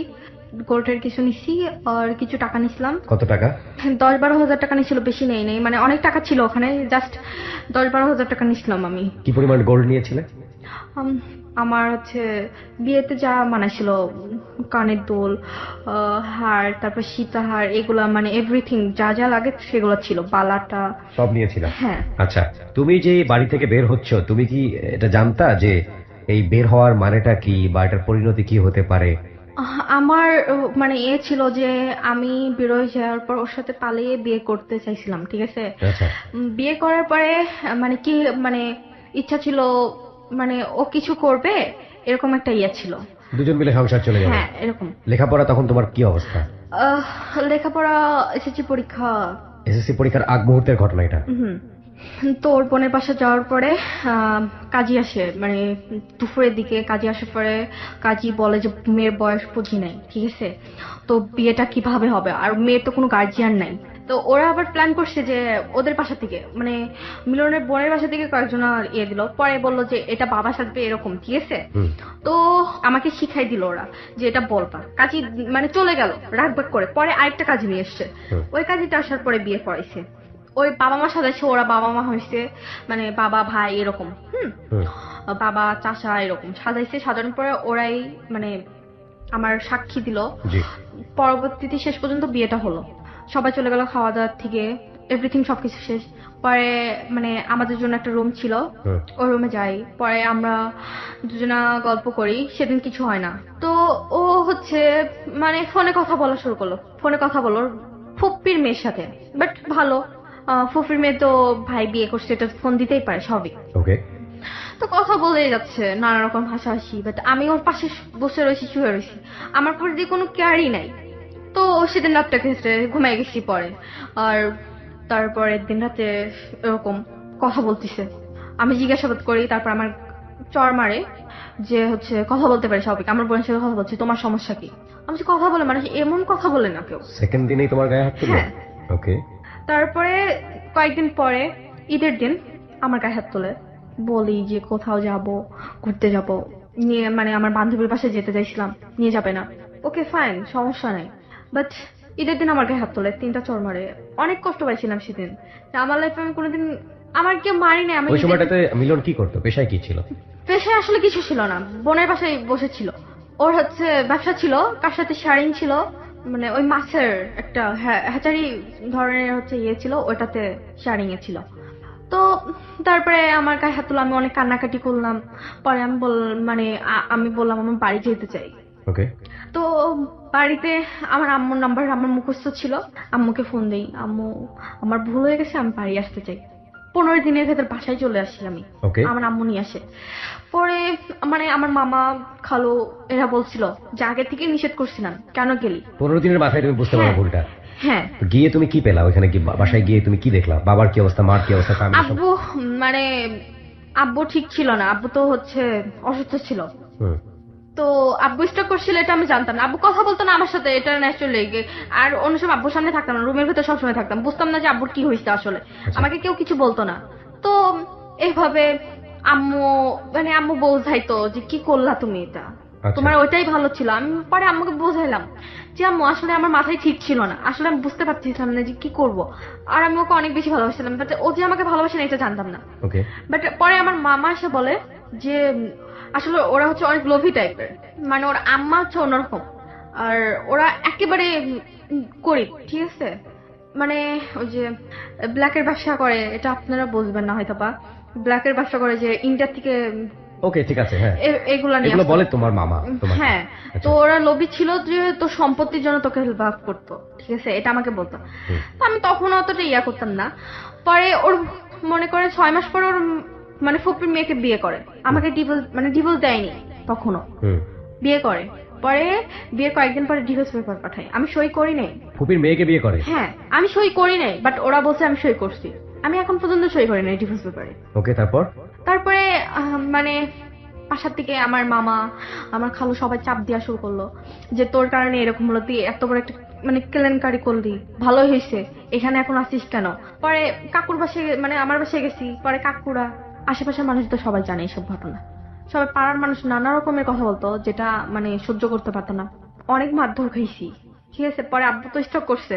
গোল্ডের কিছু নিচ্ছি আর কিছু টাকা নিছিলাম। কত টাকা? 10-12 হাজার টাকা নিছিল, বেশি নেই মানে অনেক টাকা ছিল ওখানে, জাস্ট 10-12 হাজার টাকা নিছিলাম আমি। কি পরিমাণ গোল্ড নিয়েছিলে? আমার হচ্ছে বিয়েতে যা মানাছিল, কানের দুল, হার, তারপর সীতাহার, এগুলা মানে এভরিথিং যা যা লাগে সেগুলো ছিল, বালাটা সব নিয়েছিল? হ্যাঁ। আচ্ছা, তুমি যে বাড়ি থেকে বের হচ্ছ, তুমি কি এটা জানতা যে এই বের হওয়ার মানেটা কি বা এটার পরিণতি কি হতে পারে? আমার মানে এ ছিল যে আমি বেরোয় যাওয়ার পর ওর সাথে পালিয়ে বিয়ে করতে চাইছিলাম, ঠিক আছে? আচ্ছা। বিয়ে করার পরে মানে কি মানে ইচ্ছা ছিল মানে ও কিছু করবে, এরকম একটা ইয়ে ছিল। দুজন মিলে সংসার চলে যাবে? হ্যাঁ, এরকম। লেখাপড়া তখন তোমার কি অবস্থা? লেখাপড়া, এসএসসি পরীক্ষা। এসএসসি পরীক্ষার আগ মুহূর্তের ঘটনা এটা? তো ওর বোনের বাসা যাওয়ার পরে কাজী আসে, মানে দুপুরের দিকে কাজী আসার পরে কাজী বলে যে মেয়ের বয়স বুঝি নাই, ঠিক আছে? তো বিয়েটা কিভাবে হবে, আর মেয়ের তো কোনো গার্জিয়ান নাই। তো ওরা আবার প্ল্যান করছে যে ওদের বাসা থেকে মানে মিলনের বোনের বাসা থেকে কয়েকজন ইয়ে দিল, পরে বললো যে এটা বাবা সাথে এরকম, ঠিক আছে? তো আমাকে শিখাই দিল ওরা যে এটা বলবা। কাজী মানে চলে গেল রাগবাগ করে, পরে আরেকটা কাজী নিয়ে এসছে। ওই কাজীটা আসার পরে বিয়ে পড়াইছে। ওই বাবা মা সাজাইছে, ওরা বাবা মা হয়েছে, মানে বাবা ভাই এরকম, বাবা চাচা এরকম সাজাইছে। সাজানোর পরে ওরাই মানে আমার সাক্ষী দিল। পরবর্তীতে শেষ পর্যন্ত বিয়েটা হলো, সবাই চলে গেল খাওয়া দাওয়ার থেকে, এভরিথিং সবকিছু শেষ। পরে মানে আমাদের জন্য একটা রুম ছিল, ওই রুমে যাই। পরে আমরা দুজনা গল্প করি, সেদিন কিছু হয় না। তো ও হচ্ছে মানে ফোনে কথা বলা শুরু করলো, ফোনে কথা বলো ফুপ্পির মেয়ের সাথে। বাট ভালো, ফুফির মেয়ে তো ভাই বিয়ে করছে, এটা ফোন দিতেই পারে সবই। তো কথা বলে যাচ্ছে নানা রকম হাসাহাসি। বাট আমি ওর পাশে বসে রয়েছি, শুয়ে রয়েছি, আমার পরে দিয়ে কোনো কেয়ারই নাই। তো সেদিন রাতটা গেছে, ঘুমাই গেছি পরে। আর তারপরের দিন রাতে এরকম কথা বলতেছে, আমি জিজ্ঞাসাবাদ করি, তারপর আমার চর মারে যে হচ্ছে কথা বলতে পারে সবাই, আমার বোনের সাথে কথা বলছে, তোমার সমস্যা কি? আমি কথা বলে মানে এমন কথা বলে না কেউ। সেকেন্ড দিনেই তোমার গায়ে হাত তুললো? ওকে। তারপরে কয়েকদিন পরে ঈদের দিন আমার গায়ে হাত তোলে, বলি যে কোথাও যাব, ঘুরতে যাব, নিয়ে মানে আমার বান্ধবীর বাসায় যেতে চাইছিলাম, নিয়ে যাবে না। ওকে ফাইন, সমস্যা নাই। বাট ঈদের দিন আমার গায়ে হাত তোলে, 3টা চড় মারে। অনেক কষ্ট পাইছিলাম সেদিন। আমার লাইফে আমি কোনোদিন আমার কেউ মারিনি। আমি ওই সময়টাতে মিলন কি করতো, পেশায় কি ছিল? পেশায় আসলে কিছু ছিল না, বোনের বাসায় বসেছিল। ওর হচ্ছে ব্যবসা ছিল, কার সাথে শারিং ছিল, মানে ওই মাছের একটা হ্যাচারি ধরনের হচ্ছে ইয়ে ছিল, ওটাতে শারিং এ ছিল। তো তারপরে আমার গায়ে হাত তুলো, আমি অনেক কান্নাকাটি করলাম। পরে আমি মানে আমি বললাম আমার বাড়ি যেতে চাই। ওকে। তো বাড়িতে আমার আম্মুর নাম্বার আমার মুখস্থ ছিল, আম্মুকে ফোন দেই, আম্মু আমার ভুল হয়ে গেছে, আমি বাড়ি আসতে চাই। 15 দিনের ভেতর বাসায় চলে আসি আমি। ওকে। আমার আম্মু নিয়ে আসে। পরে মানে আমার মামা খালু এরা বলছিল যে আগে থেকে নিষেধ করছিলাম, কেন গেলি? 15 দিনের মাথায় তুমি বুঝতে পারো হ্যাঁ। ভুলটা? হ্যাঁ। তো গিয়ে তুমি কি পেলা ওখানে? কি বাসায় গিয়ে তুমি কি দেখলা? বাবার কি অবস্থা, মার কি অবস্থা, ফ্যামিলি সব? আব্বু মানে আব্বু ঠিক ছিল না, আব্বু তো হচ্ছে অসুস্থ ছিল। হুম। তো আব্বু স্টক করছিল এটা আমি জানতাম না। আব্বু কথা বলতো না আমার সাথে, এটা ন্যাচারালি। আর অন্য সময় আব্বুর সামনে থাকতাম না, রুমের ভেতর সবসময় থাকতাম, বুঝতাম না যে আব্বুর কি হয়েছে আসলে। আচ্ছা। আমাকে কেউ কিছু বলতো না। তো এইভাবে আম্মু মানে আম্মু বোঝাইতো যে কি করলা তুমি এটা, আচ্ছা। তোমার ওইটাই ভালো ছিল। আমি পরে আম্মুকে বোঝাইলাম যে আম্মু আসলে আমার মাথায় ঠিক ছিল না, আসলে আমি বুঝতে পারছিলাম না যে কি করব। আর আমি ওকে অনেক বেশি ভালোবাসছিলাম, বাট ও যে আমাকে ভালোবাসে না এটা জানতাম না। ওকে। বাট পরে আমার মামা এসে বলে যে আসলে ওরা হচ্ছে অনেক লোভী টাইপের, মানে ওর আম্মা হচ্ছে অন্যরকম, আর ওরা একেবারে গরিব, ঠিক আছে? মানে ওই যে ব্ল্যাকের ব্যবসা করে, এটা আপনারা বুঝবেন না হয়তো, বা ব্ল্যাকের ব্যবসা করে যে ইন্ডিয়া থেকে ওকে, ঠিক আছে। হ্যাঁ, এগুলা নিয়ে এগুলো আসতো। বলে তোমার মামা তোমাকে? হ্যাঁ। আচ্ছা। তো ওরা লোভী ছিল যে তোর সম্পত্তির জন্য তোকে হেল্প করতো, ঠিক আছে, এটা আমাকে বলতো। হুম। তো আমি তখন অতটা ইয়া করতাম না। পরে ওর মনে করে 6 মাস পরে ওর মানে ফুপির মেয়েকে বিয়ে করে। আমাকে ডিভোর্স দেয়নি তখনও, হুম। বিয়ে করে। পরে বিয়ের কয়েকদিন পরে ডিভোর্স পেপার পাঠায়, আমি সই করি নাই। ফুপির মেয়েকে বিয়ে করে? হ্যাঁ, আমি সই করি নাই, বাট ওরা বলছে আমি সই করছি। আমি এখন পর্যন্ত সই করি নাই ডিভোর্স পেপারে। ওকে, তারপর? তারপরে মানে বাসার থেকে আমার মামা আমার খালু সবাই চাপ দেওয়া শুরু করলো যে তোর কারণে এরকম হলো, তুই এত বড় একটা মানে কেলেঙ্কারি করলি, ভালোই হয়েছে, এখানে এখন আসিস কেন? পরে কাকুর বাসায় মানে আমার বাসায় গেছি, পরে কাকুরা আশেপাশের মানুষ তো সবাই জানে এইসব ঘটনা, সবাই পাড়ার মানুষ নানা রকমের কথা বলতো, যেটা মানে সহ্য করতে পারতো না। অনেক মারধর খাইছি, ঠিক আছে। পরে আব্বু তো স্টক করছে,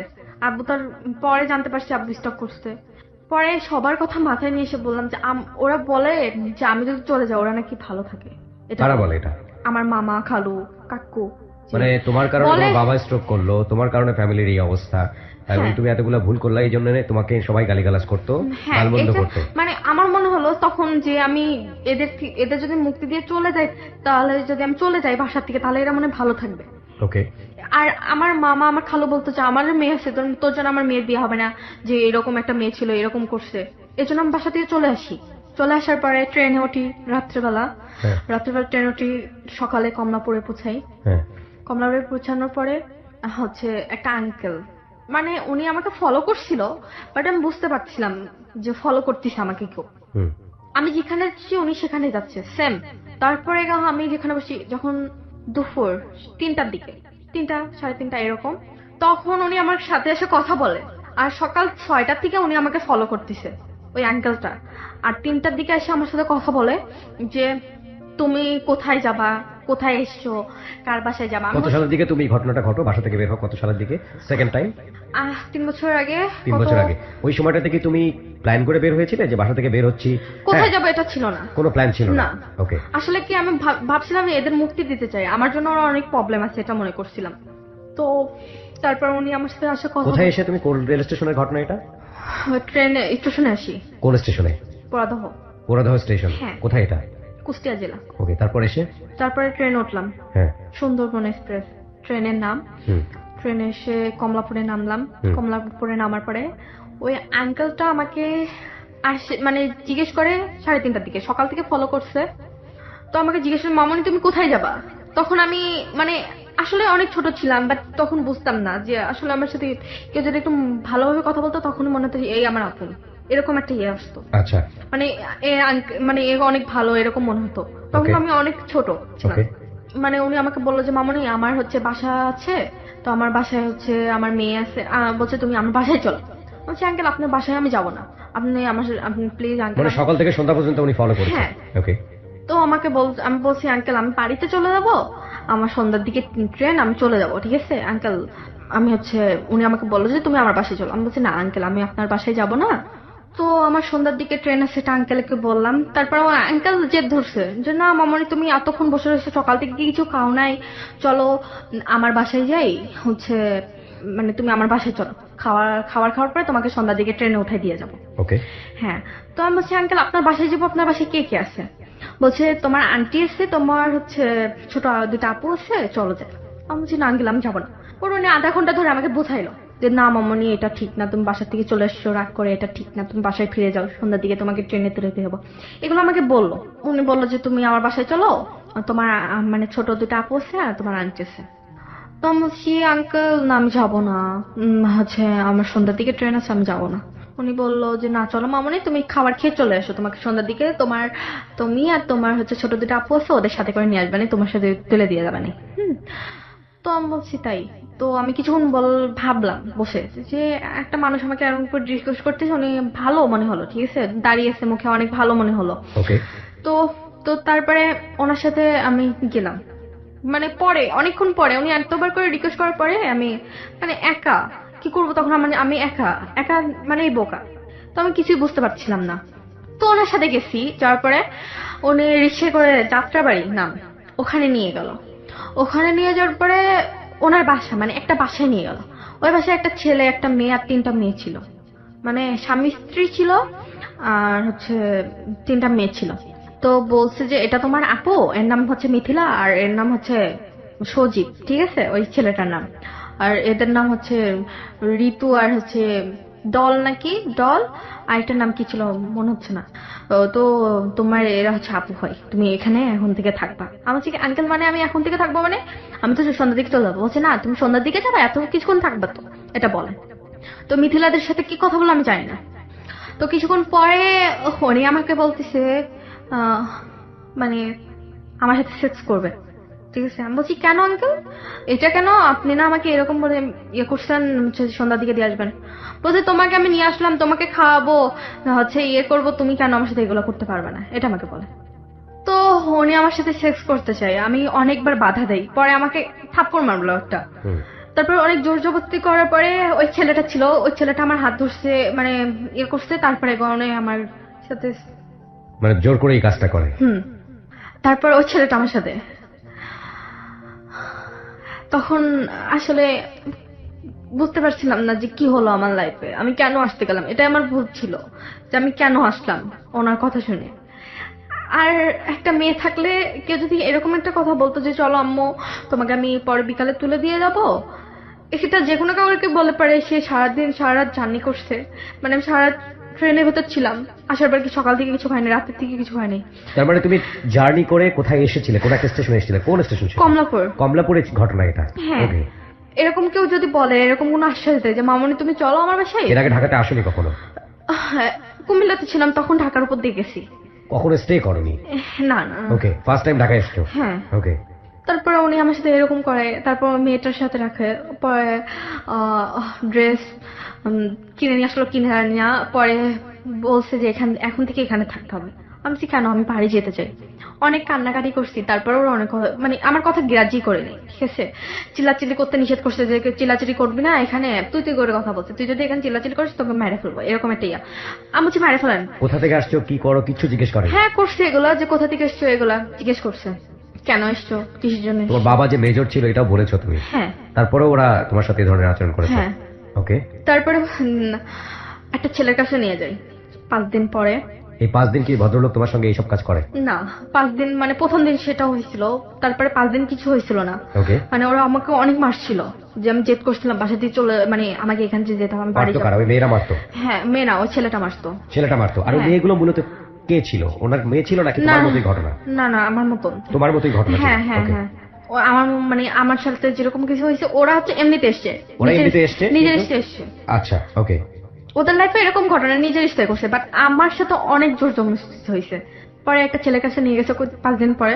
আব্বু তার পরে জানতে পারছি আব্বু স্টক করছে। পরে সবার কথা মাথায় নিয়ে এসে বললাম যে ওরা বলে যে আমি যদি চলে যাই ওরা নাকি ভালো থাকে। কারা বলে এটা? আমার মামা খালু কাকু। মানে তোমার কারণে বলে- তোমার বাবা স্ট্রোক করলো, তোমার কারণে ফ্যামিলির এই অবস্থা, এবং হ্যাঁ। তুমি এতগুলো ভুল করলা, এই জন্য তোমাকে সবাই গালিগালাজ করতো, হ্যাঁ, গালমন্দ এটা করতো। মানে আমার মনে হলো তখন যে আমি এদের যদি মুক্তি দিয়ে চলে যাই, তাহলে যদি আমি চলে যাই বাসার থেকে, তাহলে এরা মনে হয় ভালো থাকবে। ওকে। আর আমার মামা আমার খালু বলতো যে আমার মেয়ে আছে, তোর জন্য আমার মেয়ের বিয়ে হবে না, যে এরকম একটা মেয়ে ছিল এরকম করছে। এই জন্য আমি বাসা থেকে চলে আসি। চলে আসার পরে ট্রেনে উঠি রাত্রেবেলা। হ্যাঁ। রাত্রেবেলা ট্রেন উঠি, সকালে কমলাপুরে পৌঁছাই। হ্যাঁ। কমলাপুরে পৌঁছানোর পরে হচ্ছে একটা আঙ্কেল, মানে উনি আমাকে ফলো করছিল, বাট আমি বুঝতে পারছিলাম যে ফলো করতেছে আমাকে কেউ। হুম। আমি যেখানে যাচ্ছি উনি সেখানে যাচ্ছে, সেম। তারপরে আমি যেখানে বসি, যখন দুপুর 3টার দিকে, 3টা 3:30 এরকম, তখন উনি আমার সাথে এসে কথা বলে। আর সকাল 6টার থেকে উনি আমাকে ফলো করতেছে, ওই আঙ্কেলটা। আর 3টার দিকে এসে আমার সাথে কথা বলে যে তুমি কোথায় যাবা, কোথায় এসছো, কার বাসায় যাবা। আমি কত সালের দিকে তুমি এই ঘটনাটা ঘটো, বাসা থেকে বের হও কত সালের দিকে সেকেন্ড টাইম? 3 বছর আগে। 3 বছর আগে। ওই সময়টা থেকে তুমি প্ল্যান করে বের হয়েছিলে যে বাসা থেকে বের হচ্ছি? কোথায় হ্যাঁ। যাবো এটা ছিল না, কোনো প্ল্যান ছিল না? না। ওকে। আসলে কি আমি ভাবছিলাম যে এদের মুক্তি দিতে চাই, আমার জন্য ওরা অনেক প্রবলেম আছে এটা মনে করছিলাম। তো তারপর উনি আমার সাথে আসে কথা কোথায় এসে তুমি, কোন রেল স্টেশনের ঘটনা এটা? ট্রেনে স্টেশনে আসি, কোন স্টেশনে? পরাদহ, পোড়াদহ স্টেশন। হ্যাঁ। কোথায় এটা? কুষ্টিয়া জেলা। ওকে, তারপর এসে? তারপরে ট্রেন উঠলাম, হ্যাঁ। সুন্দরবন এক্সপ্রেস ট্রেনের নাম। হুম। ট্রেনে এসে কমলাপুরে নামলাম। হুম। কমলাপুরে নামার পরে ওই আঙ্কেলটা আমাকে মানে জিজ্ঞেস করে 3:30টার দিকে, সকাল থেকে ফলো করছে। তো আমাকে জিজ্ঞেস করে মামনি তুমি কোথায় যাবা। তখন আমি মানে আসলে অনেক ছোট ছিলাম, বাট তখন বুঝতাম না যে আসলে আমার সাথে কেউ যদি একটু ভালোভাবে কথা বলতো, তখন মনে হতো এই আমার আপন, এরকম একটা ইয়ে আসতো। আচ্ছা। মানে মানে এ অনেক ভালো এরকম মনে হতো। তখন Okay. আমি অনেক ছোট ছিলাম। Okay. মানে উনি আমাকে বললো যে মামনি আমার হচ্ছে বাসা আছে, তো আমার বাসায় হচ্ছে আমার মেয়ে আছে, বলছে তুমি আমার বাসায় চলো। বলছি আঙ্কেল আপনার বাসায় আমি যাবো না, আপনি প্লিজ আঙ্কেল। মানে সকাল থেকে সন্ধ্যা পর্যন্ত উনি ফলো করেছেন? হ্যাঁ। ওকে। তো আমি বলছি আঙ্কেল আমি বাড়িতে চলে যাব, আমার সন্ধ্যার দিকে ট্রেন, আমি চলে যাব, ঠিক আছে আঙ্কেল। উনি আমাকে বললো যে তুমি আমার বাসায় চলো। আমি বলছি না আঙ্কেল, আমি আপনার বাসায় যাব না। তো আমার সন্ধ্যার দিকে ট্রেন আছে, সেটা আঙ্কেলকে বললাম। তারপর আমার আঙ্কেল জেদ ধরছে যে না মামনি, তুমি এতক্ষণ বসে রয়েছো, সকাল থেকে কি কিছু খাও নাই, চলো আমার বাসায় যাই, মানে তুমি আমার বাসায় চলো, খাওয়ার পরে তোমাকে সন্ধ্যার দিকে ট্রেনে উঠাই দিয়ে যাবো। ওকে। হ্যাঁ। তো আমি বলছি আঙ্কেল আপনার বাসায় যাবো, আপনার বাসায় কে কে আছে? বলছে তোমার আন্টি আছে, তোমার ছোট দুটো আপু আছে, চলো যাই। আমি বলছি না আঙ্কেল আমি যাবো না। পরে উনি আধা ঘন্টা ধরে আমাকে বোঝাইলো যে না মামনি এটা ঠিক না, তুমি বাসা থেকে চলে এসছো রাগ করে, এটা ঠিক না, তুমি বাসায় ফিরে যাও, সন্ধ্যার দিকে তোমাকে ট্রেনে তুলতে হবে। এগুলো আমাকে বললো। উনি বললো যে তুমি আমার বাসায় চলো, তোমার মানে ছোট দুটো আপু আছে আর তোমার আন্টি আছে। তো আমি বলছি আঙ্কেল না আমি যাবো না, আমার সন্ধ্যার দিকে ট্রেন আছে, আমি যাবো না। উনি বললো যে না চলো মামনি, তুমি খাবার খেয়ে চলে এসো, তোমাকে সন্ধ্যার দিকে তুমি আর তোমার ছোট দুটো আপু আছে, ওদের সাথে করে নিয়ে আসবে না, তোমার সাথে তুলে দিয়ে যাবে না। তো আমি বলছি তাই। তো আমি কিছুক্ষণ ভাবলাম বসে যে একটা মানুষ আমাকে এরকম করে জিজ্ঞেস করতেছে, উনি ভালো মনে হলো, ঠিক আছে, দাঁড়িয়েছে মুখে অনেক ভালো মনে হলো। ওকে। তো তো তারপরে ওনার সাথে আমি গেলাম। মানে পরে অনেকক্ষণ পরে উনি এতবার করে রিকোয়েস্ট করার পরে আমি মানে একা কি করবো তখন, আমি একা একা মানে বোকা। তো আমি কিছুই বুঝতে পারছিলাম না। তো ওনার সাথে গেছি, যাওয়ার পরে উনি রিক্সায় করে যাত্রাবাড়ি নাম ওখানে নিয়ে গেল। ওখানে নিয়ে যাওয়ার পরে ওনার বাসা মানে একটা বাসায় নিয়ে গেল। ওই বাসায় একটা ছেলে একটা মেয়ে আর 3টা মেয়ে ছিল, মানে স্বামী স্ত্রী ছিল আর 3টা মেয়ে ছিল। তো বলছে যে এটা তোমার আপু, এর নাম মিথিলা আর এর নাম সজীব, ঠিক আছে ওই ছেলেটার নাম। আর এদের নাম ঋতু আর ডল নাকি ডল, আর এটার নাম কি ছিল মনে হচ্ছে না। তো তোমার এরা আপু হয়, তুমি এখানে এখন থেকে থাকবা। আমি বলছি আঙ্কেল মানে আমি এখন থেকে থাকবো মানে? আমি তো সন্ধ্যার দিকে চলে যাবো। বলছে না তুমি সন্ধ্যার দিকে যাবে, এত কিছুক্ষণ থাকবা তো, এটা বলে। তো মিথিলাদের সাথে কি কথা বলো আমি জানি না। তো কিছুক্ষণ পরে উনি আমাকে বলতেছে মানে আমার সাথে সেক্স করবে, ঠিক আছে। আমি বলছি কেন আঙ্কেল, এটা কেন? আপনি না আমাকে এরকম বলে করছেন, সন্ধ্যার দিকে দিয়ে আসবেন। বলছে তোমাকে আমি নিয়ে আসলাম, তোমাকে খাওয়াবো, করবো, তুমি কেন আমার সাথে এগুলো করতে পারবে না, এটা আমাকে বলে। তো উনি আমার সাথে সেক্স করতে চাই, আমি অনেকবার বাধা দেই, পরে আমাকে থাপ্পড় মারলো একটা। তারপর অনেক জোর জবরদস্তি করার পরে ওই ছেলেটা আমার হাত ধরছে, মানে করছে, তারপরে উনি আমার সাথে মানে জোর করে এই কাজটা করে। তারপর ওই ছেলেটা আমার সাথে, তখন আসলে বুঝতে পারছিলাম না যে কি হলো আমার লাইফে, আমি কেন আসতে গেলাম, এটা আমার ভুল ছিল যে আমি কেন আসলাম ওনার কথা শুনে। আর একটা মেয়ে থাকলে কেউ যদি এরকম একটা কথা বলতো যে চলো আম্মু তোমাকে আমি পরে বিকালে তুলে দিয়ে যাবো, সেটা যে কোনো কাউকে বলে পারে। সে সারাদিন সারা রাত জার্নি করছে, মানে আমি সারা ট্রেনের ভেতর ছিলাম, আসার পর কি সকাল থেকে কিছু হয়নি, রাতের থেকে কিছু হয়নি। তার মানে তুমি জার্নি করে কোথায় এসেছিলে, কোন একটা স্টেশনে এসেছিলে? কোন স্টেশন ছিল? কমলাপুরের ঘটনা এটা। হ্যাঁ। এরকম কেউ যদি বলে, এরকম কোনো আশ্বাস দেয় যে মামনি তুমি চলো আমার বাসায়। এর আগে ঢাকাতে আসোনি কখনো? কুমিল্লাতে ছিলাম, তখন ঢাকার উপর দিয়ে গেছি। কখনো স্টে করনি? না না। ওকে, ফার্স্ট টাইম ঢাকায় এসেছো? হ্যাঁ। ওকে। তারপরে উনি আমার সাথে এরকম করে, তারপর মেয়েটার সাথে রাখে, পরে ড্রেস কিনে নিয়ে আসলো, কিনে নিয়ে পরে বলছে যে এখন থেকে এখানে থাকতে হবে। আমি বলছি কেন, আমি বাড়ি যেতে চাই। অনেক কান্নাকাটি করছি, তারপরে ওরা অনেক মানে আমার কথা গ্রাহ্যই করেনি, ঠিক আছে। চিল্লাচিল্লি করতে নিষেধ করছে যে চিল্লাচিল্লি করবি না এখানে, তুই করে কথা বলছে, তুই যদি এখানে চিল্লাচিল্লি করিস তোকে মেরে ফেলবো, এরকম একটা ইয়া। আমি বলছি মেরে ফেলেন। কোথা থেকে আসছো, কি করো, কিছু জিজ্ঞেস করে? হ্যাঁ করছে, এগুলা যে কোথা থেকে এসছো এগুলা জিজ্ঞেস করছে, কেন এসছো, কিসের জন্য। তোমার বাবা যে মেজর ছিল এটাও বলেছো তুমি? হ্যাঁ। তারপরে ওরা তোমার সাথে এই ধরনের আচরণ করেছে? হ্যাঁ। ওকে। তারপরে একটা ছেলের কাছে নিয়ে যাই 5 দিন পরে। এই 5 দিন কি ভদ্রলোক তোমার সঙ্গে এইসব কাজ করে? না, 5 দিন মানে প্রথম দিন সেটা হয়েছিল, তারপরে 5 দিন কিছু হয়েছিল না। ওকে। মানে ওরা আমাকে অনেক মারছিল যে আমি জেদ করছিলাম বাসা দিয়ে চলে, মানে আমাকে এখান থেকে যেতে হবে, আমি বাড়ি যাবো। ওই মেয়েরা মারতো? হ্যাঁ, মেয়ে না, ওই ছেলেটা মারতো। ছেলেটা মারতো। আর ওই মেয়েগুলো মূলত কে ছিল? ওনার মেয়ে ছিল নাকি তোমার মতোই ঘটনা? না না, আমার মতন। তোমার মতোই ঘটনা? হ্যাঁ হ্যাঁ হ্যাঁ। আমার মানে আমার সাথে যেরকম কিছু হয়েছে, ওরা এমনিতে এসছে, নিজের এসছে। আচ্ছা, ওকে। ওদের লাইফে এরকম ঘটনা নিজের ইচ্ছায় করছে, বাট আমার সাথে অনেক জোর জবরদস্তি হয়েছে। পরে একটা ছেলের কাছে নিয়ে গেছে 5 দিন পরে,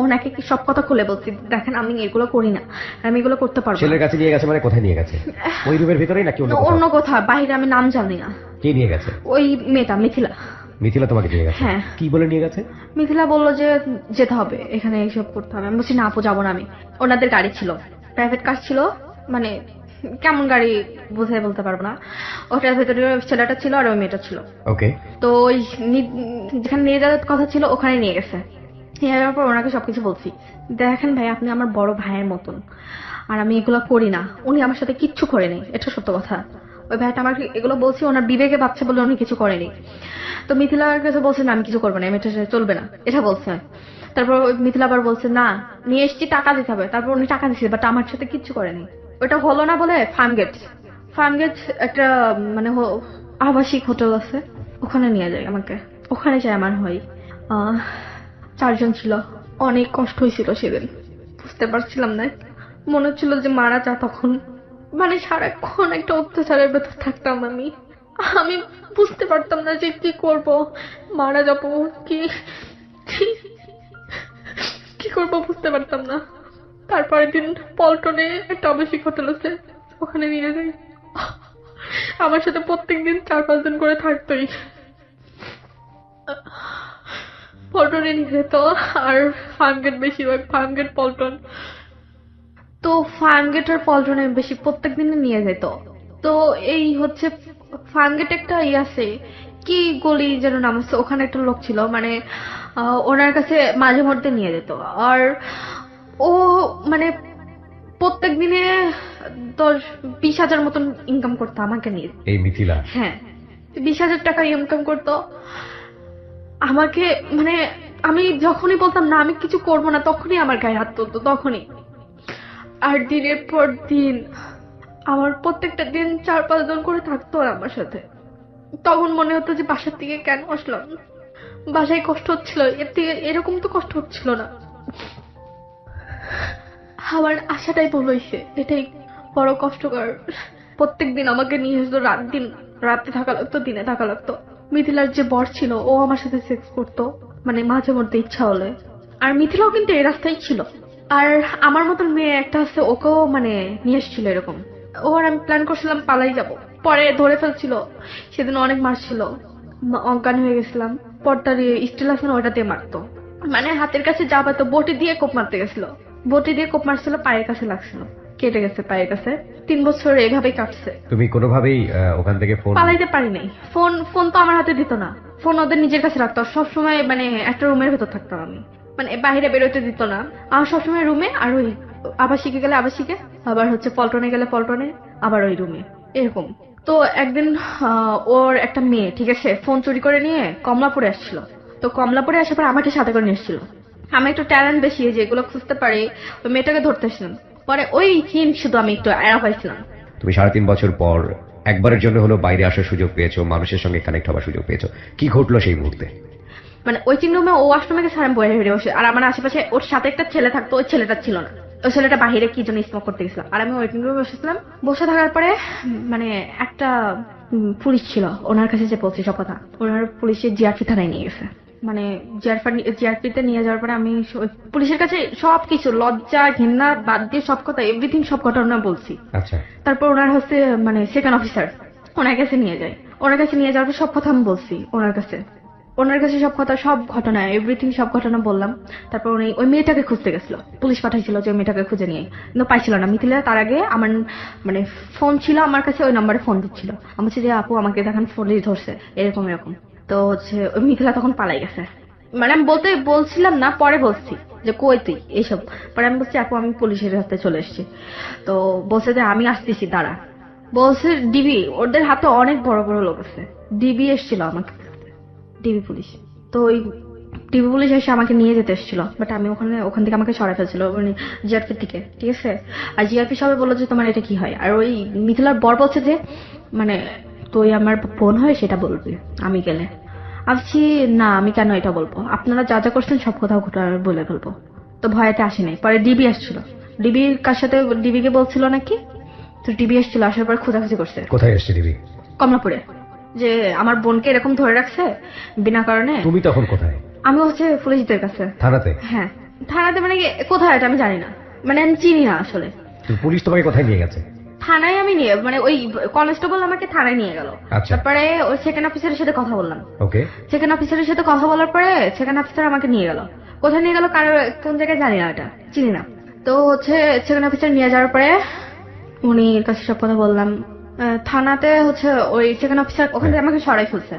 ওনাকে কি সব কথা খুলে বলছি, দেখেন আমি এগুলো করি না, আমি এগুলো করতে পারবো না। ছেলের কাছে নিয়ে গেছে মানে কোথায় নিয়ে গেছে? ওই রুমের ভিতরেই নাকি অন্য কোথাও? বাইরে, আমি নাম জানি না। কে নিয়ে গেছে? ওই মেয়েটা মিথিলা। মিথিলা তোমাকে নিয়ে গেছে? হ্যাঁ। কি বলে নিয়ে গেছে? মিথিলা বললো যে যেতে হবে, এখানে এইসব করতে হবে। আমি বলছি না আপু, যাবো না আমি। ওনাদের গাড়ি ছিল, প্রাইভেট কার ছিল, মানে কেমন গাড়ি বোঝাই বলতে পারবো না। ওটার ভেতরে ছেলেটা ছিল আর ওই মেয়েটা ছিল। ওকে। তো ওই যেখানে নিয়ে যাওয়ার কথা ছিল ওখানে নিয়ে গেছে। নিয়ে যাওয়ার পর ওনাকে সবকিছু বলছি, দেখেন ভাই আপনি আমার বড় ভাইয়ের মতন, আর আমি এগুলো করি না। উনি আমার সাথে কিচ্ছু করেনি, এটা সত্য কথা। ওই ভাইটা আমাকে এগুলো বলছি ওনার বিবেকে বাচ্চা বলে উনি কিছু করেনি। তো মিথিলার কাছে বলছে না আমি কিছু করবো না, এটা চলবে না, এটা বলছে। তারপর ওই মিথিলা আবার বলছে না নিয়ে এসছি, টাকা দিতে হবে। তারপর উনি টাকা দিচ্ছে, বাট আমার সাথে কিচ্ছু করেনি। ওটা হলো না বলে ফার্মগেট একটা মানে আবাসিক হোটেল আছে, ওখানে নিয়ে যায় আমাকে। ওখানে যায় আমার হয় 4 জন ছিল। অনেক কষ্ট হয়েছিল সেদিন, বুঝতে পারছিলাম না, মনে হচ্ছিল যে মারা যা তখন। মানে সারাক্ষণ একটা অত্যাচারের ভেতর থাকতাম আমি। আমি বুঝতে পারতাম না যে কি করব, মারা যাবো কি কি- কি করবো বুঝতে পারতাম না। তারপরের দিন পল্টনে একটা আবাসিক হোটেল আছে, ওখানে নিয়ে যাই। আমার সাথে প্রত্যেকদিন 4-5 জন করে থাকতোই। পল্টনে নিয়ে যেত, আর ফার্মগেট, বেশিরভাগ ফার্মগেট পল্টন। তো ফার্মগেট আর পল্টনে বেশি প্রত্যেকদিনই নিয়ে যেত। তো এই হচ্ছে ফার্মগেট একটা আছে, কি গলি যেন নাম আছে, ওখানে একটা লোক ছিল, মানে ওনার কাছে মাঝে মধ্যে নিয়ে যেত। আর ও মানে প্রত্যেক দিনে 10-20 হাজার মতন ইনকাম করতো আমাকে নিয়ে। এই মিথিলা? হ্যাঁ, 20,000 টাকা ইনকাম করতো আমাকে। মানে আমি যখনই বলতাম না আমি কিছু করবো না, তখনই আমার গায়ে হাত তুলতো, তখনই। আর দিনের পর দিন আমার প্রত্যেকটা দিন 4-5 জন করে থাকতো আর আমার সাথে। তখন মনে হতো যে বাসার থেকে কেন আসলাম, বাসায় কষ্ট হচ্ছিল, এর থেকে এরকম তো কষ্ট হচ্ছিল না। আমার আশাটাই ভুল হয়েছে, এটাই বড় কষ্টকর। প্রত্যেকদিন আমাকে নিয়ে আসতো, রাতে থাকা লাগতো, দিনে থাকা লাগতো। মিথিলার যে বর ছিল ও আমার সাথে সেক্স করতো, মানে মাঝে মধ্যে ইচ্ছা হলে। আর মিথিলাও কিন্তু এই রাস্তায় ছিল। আর আমার মতন মেয়ে একটা আছে, ওকেও মানে নিয়ে এসেছিল এরকম। ও আর আমি প্ল্যান করছিলাম পালাই যাব, পরে ধরে ফেলছিল। সেদিন অনেক মারছিল, অজ্ঞান হয়ে গেছিলাম। পর্দার স্টিল আছে না, ওটা দিয়ে মারতো। মানে হাতের কাছে যা পাতো, বটি দিয়ে কোপ মারতে গেছিল। বটি দিয়ে কোপ মারছিল, পায়ের কাছে লাগছিল, কেটে গেছে পায়ের কাছে। 3 বছর এভাবেই কাটছে। তুমি কোনোভাবেই ওখান থেকে ফোন? পালাইতে পারি নাই। ফোন তো আমার হাতে দিত না, ফোন ওদের নিজের কাছে রাখতো। সবসময় মানে একটা রুমের ভেতর থাকতাম আমি, মানে বাইরে বেরোতে দিত না। আমার সবসময় রুমে, আর ওই আবাসিকে গেলে আবাসিকে, আবার হচ্ছে পল্টনে গেলে পল্টনে, আবার ওই রুমে, এরকম। তো একদিন ওর একটা মেয়ে, ঠিক আছে, ফোন চুরি করে নিয়ে কমলাপুরে আসছিল। তো কমলাপুরে আসার পর আমাকে সাথে করে নিয়ে এসেছিল। আমি একটু ট্যালেন্ট বেশি, যেগুলো খুঁজতে পারি, ওই মেয়েটাকে ধরতে এসেছিলাম। পরে ওই হিন শুধু আমি একটু এড়া পাইছিলাম। তুমি 3.5 বছর পর একবারের জন্য হলো বাইরে আসার সুযোগ পেয়েছো, মানুষের সঙ্গে কানেক্ট হওয়ার সুযোগ পেয়েছো। কি ঘটলো সেই মুহূর্তে? মানে ওই চিন রুমে ও আশ্রমে গেছে, আর আমি বইয়ে হেরে বসে, আর আমার আশেপাশে ওর সাথে একটা ছেলে থাকতো, ওই ছেলেটা ছিল না। ওই ছেলেটা বাহিরে কি জন্য স্মোক করতে গেছিল, আর আমি ওয়েটিং রুমে বসেছিলাম। বসে থাকার পরে মানে একটা পুলিশ ছিল, ওনার কাছে যে বলছি সব কথা, ওনার পুলিশের জিআরপি থানায় নিয়ে গেছে। মানে জিআরপিতে নিয়ে যাওয়ার পরে আমি ওই পুলিশের কাছে সবকিছু, লজ্জা ঘৃণা বাদ দিয়ে সব কথা, এভরিথিং, সব ঘটনা বলছি। আচ্ছা। তারপর ওনার হচ্ছে মানে সেকেন্ড অফিসার, ওনার কাছে নিয়ে যায়। ওনার কাছে নিয়ে যাওয়ার পর সব কথা আমি বলছি ওনার কাছে সব কথা, সব ঘটনা, এভরিথিং, সব ঘটনা বললাম। তারপর উনি ওই মেয়েটাকে খুঁজতে গেছিল, পুলিশ পাঠাইছিল যে ওই মেয়েটাকে খুঁজে নিয়ে, কিন্তু পাইছিল না। মিথিলা তার আগে আমার মানে ফোন ছিল আমার কাছে, ওই নাম্বারে ফোন দিচ্ছিল। আমি বলছি যে আপু আমাকে দেখেন, পুলিশ ধরছে, এরকম এরকম। তো হচ্ছে ওই মিথিলা তখন পালাই গেছে। মানে আমি বলছিলাম না, পরে বলছি যে কই তুই এইসব। পরে আমি বলছি আপু আমি পুলিশের হাতে চলে এসেছি। তো বলছে যে আমি আসতেছি দাঁড়া। বলছে ডিবি, ওদের হাতে অনেক বড় বড় লোক আছে, ডিবি এসেছিল আমাকে, ডিবি পুলিশ। তো ওই ডিবি পুলিশ এসে আমাকে নিয়ে যেতে এসেছিল, বাট আমি ওখান থেকে আমাকে সরাই ফেলছিল, মানে জিআরপির থেকে, ঠিক আছে। আর জিআরপি সবাই বললো যে তোমার এটা কি হয়। আর ওই মিথিলার বর বলছে যে মানে তুই আমার বোন হয় সেটা বলবি আমি গেলে। ভাবছি না, আমি কেন এটা বলবো, আপনারা যা যা করছেন সব কথা বলে ফেলবো। তো ভয়েতে আসি নাই। পরে ডিবি আসছিল, ডিবির কার সাথে ডিবিকে বলছিল নাকি, তো ডিবি আসছিল, আসার পর খোঁজাখুঁজি করছে। কোথায় এসছে ডিবি? কমলাপুরে, যে আমার বোনকে এরকম ধরে রাখছে বিনা কারণে। তুমি তখন কোথায়? আমি হচ্ছে পুলিশদের কাছে। থানাতে? হ্যাঁ, থানাতে, মানে কোথায় এটা আমি জানি না, মানে আমি চিনি না আসলে। পুলিশ তোমাকে কোথায় নিয়ে গেছে? থানায় আমি নিয়ে মানে ওই কনস্টেবল আমাকে থানায় নিয়ে গেল। আচ্ছা। তারপরে ওই সেকেন্ড অফিসারের সাথে কথা বললাম। ওকে। সেকেন্ড অফিসারের সাথে কথা বলার পরে সেকেন্ড অফিসার আমাকে নিয়ে গেল। কোথায় নিয়ে গেল, কারো কোন জায়গায় জানি না, এটা চিনি না। তো হচ্ছে সেকেন্ড অফিসার নিয়ে যাওয়ার পরে উনির কাছে সব কথা বললাম। থানাতে হচ্ছে ওই সেকেন্ড অফিসার ওখান থেকে আমাকে সরাই ফেলছে।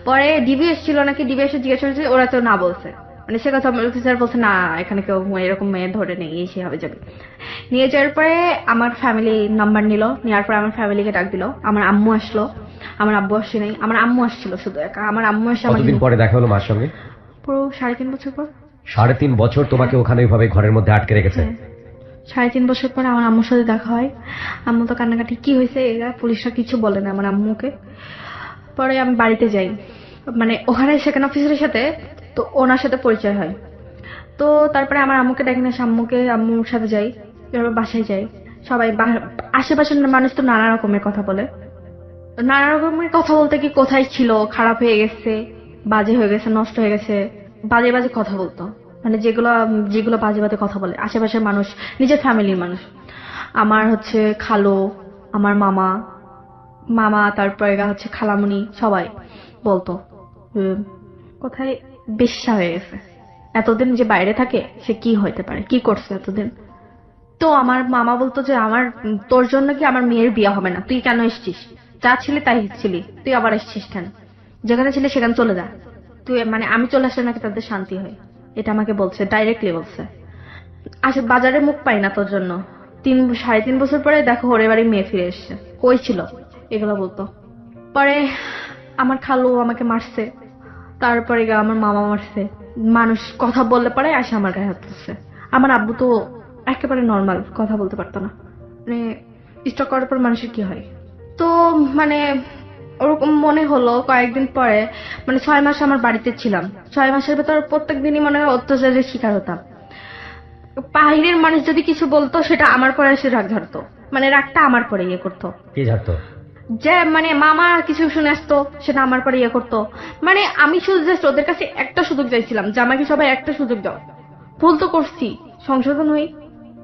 পরে ডিবি এসেছিল নাকি, ডিবি এসে জিজ্ঞেস করেছে, ওরা তো না বলছে, মানে সে কথা অফিসার বলছে না এখানে কেউ এরকম মেয়ে ধরে নেই, এই সে হবে যাবে। নিয়ে যাওয়ার পরে আমার ফ্যামিলি নাম্বার নিল, নেওয়ার পরে আমার ফ্যামিলিকে ডাক দিল। আমার আম্মু আসলো, আমার আব্বু আসে নাই, আমার আম্মু আসছিল শুধু একা। আমার আম্মু এসে আমাকে কতদিন পরে দেখা হলো মার সঙ্গে? পুরো 3.5 বছর পর। 3.5 বছর তোমাকে ওখানে ওইভাবে ঘরের মধ্যে আটকে রেখেছে? হ্যাঁ। 3.5 বছর পর আমার আম্মুর সাথে দেখা হয়। আম্মু তো কান্নাকাটি, কি হয়েছে, এরা পুলিশরা কিছু বলে না আমার আম্মুকে। পরে আমি বাড়িতে যাই, মানে ওখানে সেকেন্ড অফিসারের সাথে, তো ওনার সাথে পরিচয় হয়। তো তারপরে আমার আম্মুকে দেখে না, আম্মুর সাথে যাই, এবার বাসায় যাই। সবাই আশেপাশের মানুষ তো নানা রকমের কথা বলে। নানা রকমের কথা বলতে কি, কোথায় ছিল, খারাপ হয়ে গেছে, বাজে হয়ে গেছে, নষ্ট হয়ে গেছে, বাজে বাজে কথা বলতো। মানে যেগুলো বাজে বাজে কথা বলে আশেপাশের মানুষ, নিজের ফ্যামিলির মানুষ। আমার হচ্ছে খালো, আমার মামা তারপরে হচ্ছে খালামুনি, সবাই বলতো কোথায় বেশ্যা হয়ে গেছে, এতদিন যে বাইরে থাকে সে কি হইতে পারে, কি করছে এতদিন। তো আমার মামা বলতো যে তোর জন্য কি আমার মেয়ের বিয়ে হবে না, তুই কেন এসছিস, যা ছিলি তাই ছিলি, তুই আবার এসছিস কেন, যেখানে ছিলি সেখানে চলে যা তুই। মানে আমি চলে আসলে নাকি তাদের শান্তি হয়, এটা আমাকে বলছে, ডাইরেক্টলি বলছে। বাজারে মুখ পাই না তোর জন্য, 3.5 বছর পরে দেখো ওরে বাড়ি মেয়ে ফিরে এসছে, কই ছিল, এগুলো বলতো। পরে আমার খালু আমাকে মারছে, তারপরে আমার মামা মারছে। মানুষ কথা বললে পরে আসে আমার গায়ে হাত তুলছে। আমার আব্বু তো একেবারে নর্মাল, কথা বলতে পারতো না, মানে স্ট্রোক করার পর মানুষের কি হয়। তো মানে ওরকম মনে হলো কয়েকদিন পরে, মানে 6 মাস আমার বাড়িতে ছিলাম। 6 মাসের ভেতর প্রত্যেক দিনই মনে হয় অত্যাচারের শিকার হতাম। বাইরের মানুষ যদি কিছু বলতো সেটা আমার পরে এসে রাগ ঝাড়তো, মানে রাগটা আমার পরে ইয়ে করতো। কি ঝাড়তো? যে মানে মামা কিছু শুনে আসতো সেটা আমার পরে ইয়ে করতো। মানে আমি শুধু জাস্ট ওদের কাছে একটা সুযোগ চাইছিলাম যে আমাকে সবাই একটা সুযোগ দাও। ভুল তো করছি, সংশোধন হই,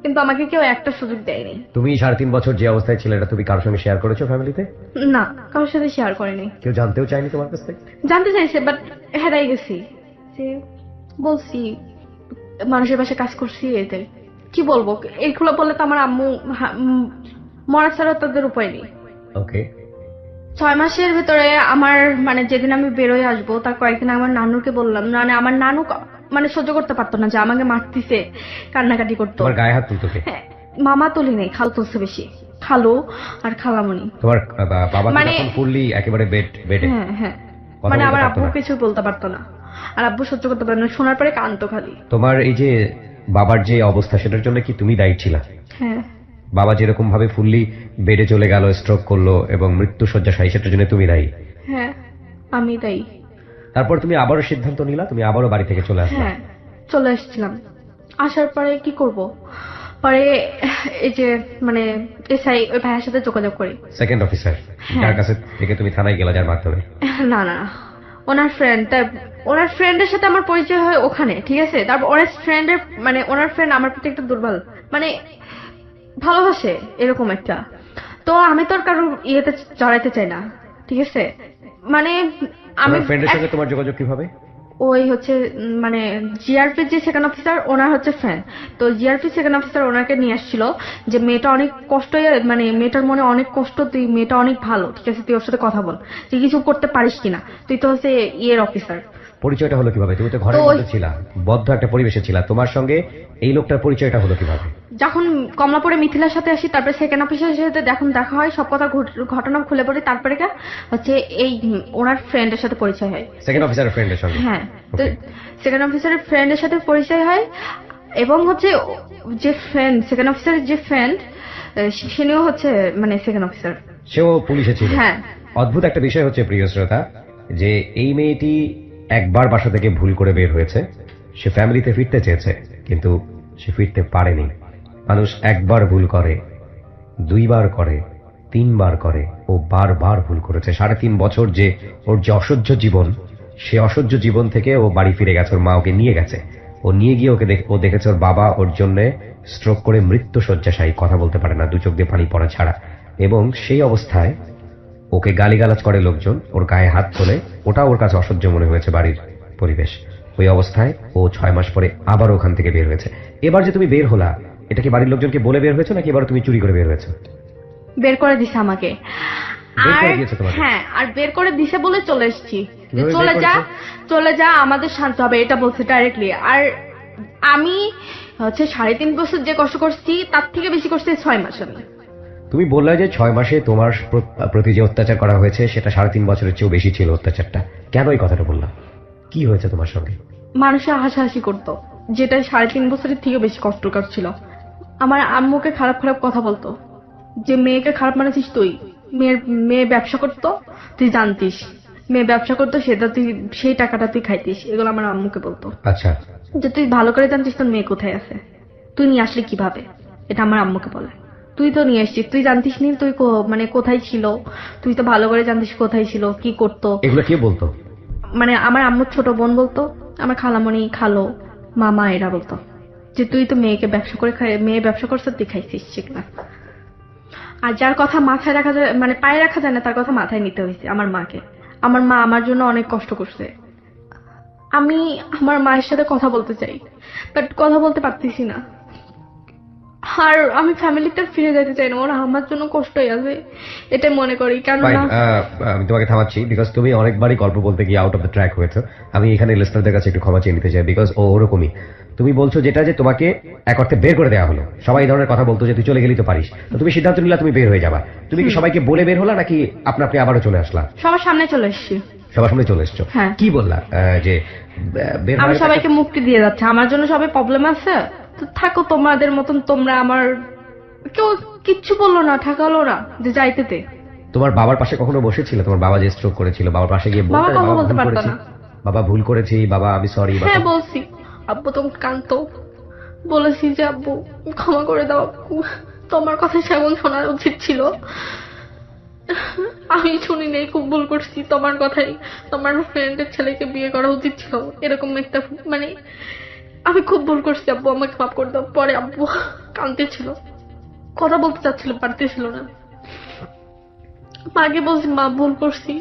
কিন্তু আমাকে কেউ একটা সুযোগ দেয়নি। তুমি 3.5 বছর যে অবস্থায় ছিলে এটা তুমি কারোর সঙ্গে শেয়ার করেছো ফ্যামিলিতে? না, কারোর সাথে শেয়ার করিনি। কেউ জানতেও চায়নি তোমার কাছ থেকে? জানতে চাইছে, বাট হেরাই গেছি, যে বলছি মানুষের পাশে কাজ করছি, এটাই। কি বলবো, এইগুলো বললে তো আমার আম্মু মরা ছাড়া তাদের উপায় নেই। ওকে। 6 মাসের ভেতরে আমার মানে যেদিন আমি বেরোয় আসবো তার কয়েকদিন আমার নানুকে বললাম, মানে আমার নানু মানে সহ্য করতে পারতো না যে আমাকে মারতিছে, কান্নাকাটি করতো। তোমার গায়ে হাত তুলতো কে? হ্যাঁ, মামা তুলি নেই, খালু তুলছে বেশি, খালু আর খালামণি। তোমার বাবা মানে তখন ফুললি একেবারে বেডে? হ্যাঁ, মানে আমার আব্বু কিছু বলতে পারতো না, আর আব্বু সহ্য করতে পারতো না, শোনার পরে কাঁদতো খালি। তোমার এই যে বাবার যে অবস্থা সেটার জন্য কি তুমি দায়ী ছিলা? হ্যাঁ। বাবা যেরকম ভাবে ফুললি বেডে চলে গেল, স্ট্রোক করলো এবং মৃত্যু শয্যাশায়ী, সেটার জন্য তুমি দায়ী? হ্যাঁ, আমি দায়ী। তারপর তুমি আবারও সিদ্ধান্ত নিলা, তুমি আবারও বাড়ি থেকে চলে আসলে? হ্যাঁ, চলে এসেছিলাম। আসার পরে কি করব, পরে এই যে মানে এসআই ওই ভাইয়ের সাথে যোগাযোগ করি। সেকেন্ড অফিসার যার কাছে থেকে তুমি থানায় গেলা, যার মাধ্যমে? না না, ওনার ফ্রেন্ডের সাথে আমার পরিচয় হয় ওখানে, ঠিক আছে। তারপর ওনার ফ্রেন্ড আমার প্রতি একটু দুর্বল, মানে ভালোবাসে এরকম একটা। তো আমি তো আর কারোর ইয়েতে জড়াইতে চাই না, ঠিক আছে। মানে আমি ফ্রেন্ডের সঙ্গে তোমার যোগাযোগ কিভাবে? ওই হচ্ছে মানে জিআরপি যে সেকেন্ড অফিসার, ওনার হচ্ছে ফ্রেন্ড। তো জিআরপি সেকেন্ড অফিসার ওনাকে নিয়ে আসছিল যে মেয়েটা অনেক কষ্ট, মানে মেয়েটার মনে অনেক কষ্ট, তুই মেয়েটা অনেক ভালো, ঠিক আছে, তুই ওর সাথে কথা বল, তুই কিছু করতে পারিস কিনা, তুই তো হচ্ছে ইয়ের অফিসার। পরিচয়টা হলো কিভাবে? তুমি তো ঘরের মধ্যে ছিলা, বদ্ধ একটা পরিবেশে ছিলা, তোমার সঙ্গে এই লোকটার পরিচয়টা হলো কিভাবে? যখন কমলাপুরে মিথিলার সাথে আসি, তারপরে সেকেন্ড অফিসারের সাথে যখন দেখা হয়, সব কথা ঘটনা খুলে পড়ি, তারপরে হচ্ছে এই ওনার ফ্রেন্ডের সাথে পরিচয় হয়, সেকেন্ড অফিসারের ফ্রেন্ডের সঙ্গে? হ্যাঁ, তো সেকেন্ড অফিসারের ফ্রেন্ডের সাথে পরিচয় হয়। এবং হচ্ছে যে ফ্রেন্ড, সেকেন্ড অফিসারের যে ফ্রেন্ড, সেও হচ্ছে মানে সেকেন্ড অফিসার, সেও পুলিশে ছিল। হ্যাঁ। অদ্ভুত একটা বিষয় হচ্ছে প্রিয় শ্রোতা, যে এই মেয়েটি একবার বাসা থেকে ভুল করে বের হয়েছে, সে ফ্যামিলিতে ফিরতে চেয়েছে কিন্তু সে ফিরতে পারেনি। মানুষ একবার ভুল করে, 2 বার করে, 3 বার করে, ও বারবার ভুল করেছে। 3.5 বছর যে ওর যে অসহ্য জীবন, সে অসহ্য জীবন থেকে ও বাড়ি ফিরে গেছে, ওর মা ওকে নিয়ে গেছে। ও নিয়ে গিয়ে ও দেখেছে ওর বাবা ওর জন্য স্ট্রোক করে মৃত্যু শয্যাশায়ী, কথা বলতে পারে না, 2 চোখ দিয়ে পানি পড়া ছাড়া। এবং সেই অবস্থায় ওকে গালিগালাজ করে লোকজন, ওর গায়ে হাত তোলে, ওটা ওর কাছে অসহ্য মনে হয়েছে বাড়ির পরিবেশ। ওই অবস্থায় ও 6 মাস পরে আবার ওখান থেকে বের হয়েছে। এবার যে তুমি বের হলা, এটা কি বাড়ির লোকজনকে বলে বের হয়েছে নাকি এবার তুমি চুরি করে বের হয়েছে? বের করে দিছে আমাকে। বের আর করে দিয়েছে তোমাকে? হ্যাঁ, আর বের করে দিছে বলে চলে এসেছি। কিভাবে চলে বের যা, করেছে? চলে যা, আমাদের শান্ত হবে, এটা বলছে ডাইরেক্টলি। আর আমি 3.5 বছর যে কষ্ট করছি তার থেকে বেশি করছি 6 মাস। আমি তুমি বললে যে 6 মাসে তোমার প্রতি যে অত্যাচার করা হয়েছে সেটা 3.5 বছরের চেয়েও বেশি ছিল অত্যাচারটা। কেন এই কথাটা বললাম? কি হয়েছে তোমার সঙ্গে? মানুষে হাসাহাসি করতো, যেটা 3.5 বছরের থেকে বেশি কষ্টকর ছিল। আমার আম্মুকে খারাপ খারাপ কথা বলতো, যে মেয়েকে খারাপ মানেছিস তুই, মেয়ে ব্যবসা করতো তুই জানতিস, মেয়ে ব্যবসা করতো সেটা তুই, সেই টাকাটা তুই খাইতিস, এগুলো আমার আম্মুকে বলতো। আচ্ছা, যে তুই ভালো করে জানতিস তোর মেয়ে কোথায় আছে, তুই নিয়ে আসলি কিভাবে, এটা আমার আম্মুকে বলে। তুই তো নিয়ে আসছিস, তুই জানতিস নি তুই মানে কোথায় ছিল, তুই তো ভালো করে জানতিস কোথায় ছিল, কি করতো। এগুলো কে বলতো? মানে আমার আম্মুর ছোট বোন বলতো, আমার খালামণি, খালো, মামা এরা বলতো যে তুই তো মেয়েকে ব্যবসা করে মেয়ে ব্যবসা করছে, তুই খাইছিস সেগুলা। আর যার কথা মাথায় রাখা যায়, মানে পায়ে রাখা যায় না, তার কথা মাথায় নিতে হয়েছে আমার মাকে। আমার মা আমার জন্য অনেক কষ্ট করছে। আমি আমার মায়ের সাথে কথা বলতে চাই, বাট কথা বলতে পারতেছি না। আর আমি ফ্যামিলিতে ফিরে যেতে চাই না, ওরা আমার জন্য কষ্টই আছে, এটাই মনে করি। কেননা আমি তোমাকে থামাচ্ছি বিকজ তুমি অনেকবারই গল্প বলতে গিয়ে আউট অফ দ্য ট্র্যাক হয়েছে। আমি এখানে লিসনারদের কাছে একটু ক্ষমা চেয়ে নিতে চাই বিকজ ও ওরকমই। তুমি বলছো যেটা যে তোমাকে এক অর্থে বের করে দেওয়া হলো, সবাই এই ধরনের কথা বলতো যে তুই চলে গেলি তো পারিস, তো তুমি সিদ্ধান্ত নিলা তুমি বের হয়ে যাবা। তুমি কি সবাইকে বলে বের হলা নাকি আপনা আপনি আবারও চলে আসলা? সবার সামনে চলে এসেছি। সবার সামনে চলে এসছো? হ্যাঁ। কি বললা যে বের আমি হওয়ার সবাইকে মুক্তি দিয়ে যাচ্ছে, আমার জন্য সবাই প্রবলেম আছে, তো থাকো তোমাদের মতন তোমরা। আমার কেউ কিচ্ছু বললো না, ঠাকালো না যে যাইতে। তোমার বাবার পাশে কখনো বসেছিল? তোমার বাবা যে স্ট্রোক করেছিল, বাবার পাশে গিয়ে বাবা বলতে কথা বলতে পারতো না। বাবা ভুল করেছি, বাবা আমি সরি? হ্যাঁ বলছি, আব্বু তখন কাঁদতো, বলেছি যে আব্বু ক্ষমা করে দাও আব্বু, তোমার কথা সেমন শোনা উচিত ছিল, আমি শুনি নেই, খুব ভুল করছি, তোমার কথাই, তোমার ফ্রেন্ডের ছেলেকে বিয়ে করা উচিত ছিল, এরকম একটা, মানে আমি খুব ভুল করছি আব্বু, আমাকে মাফ করে দাও। পরে আব্বু কাঁদতেছিল, কথা বলতে চাচ্ছিল, পারতেছিল না। মাকে বলছি মা ভুল করছি,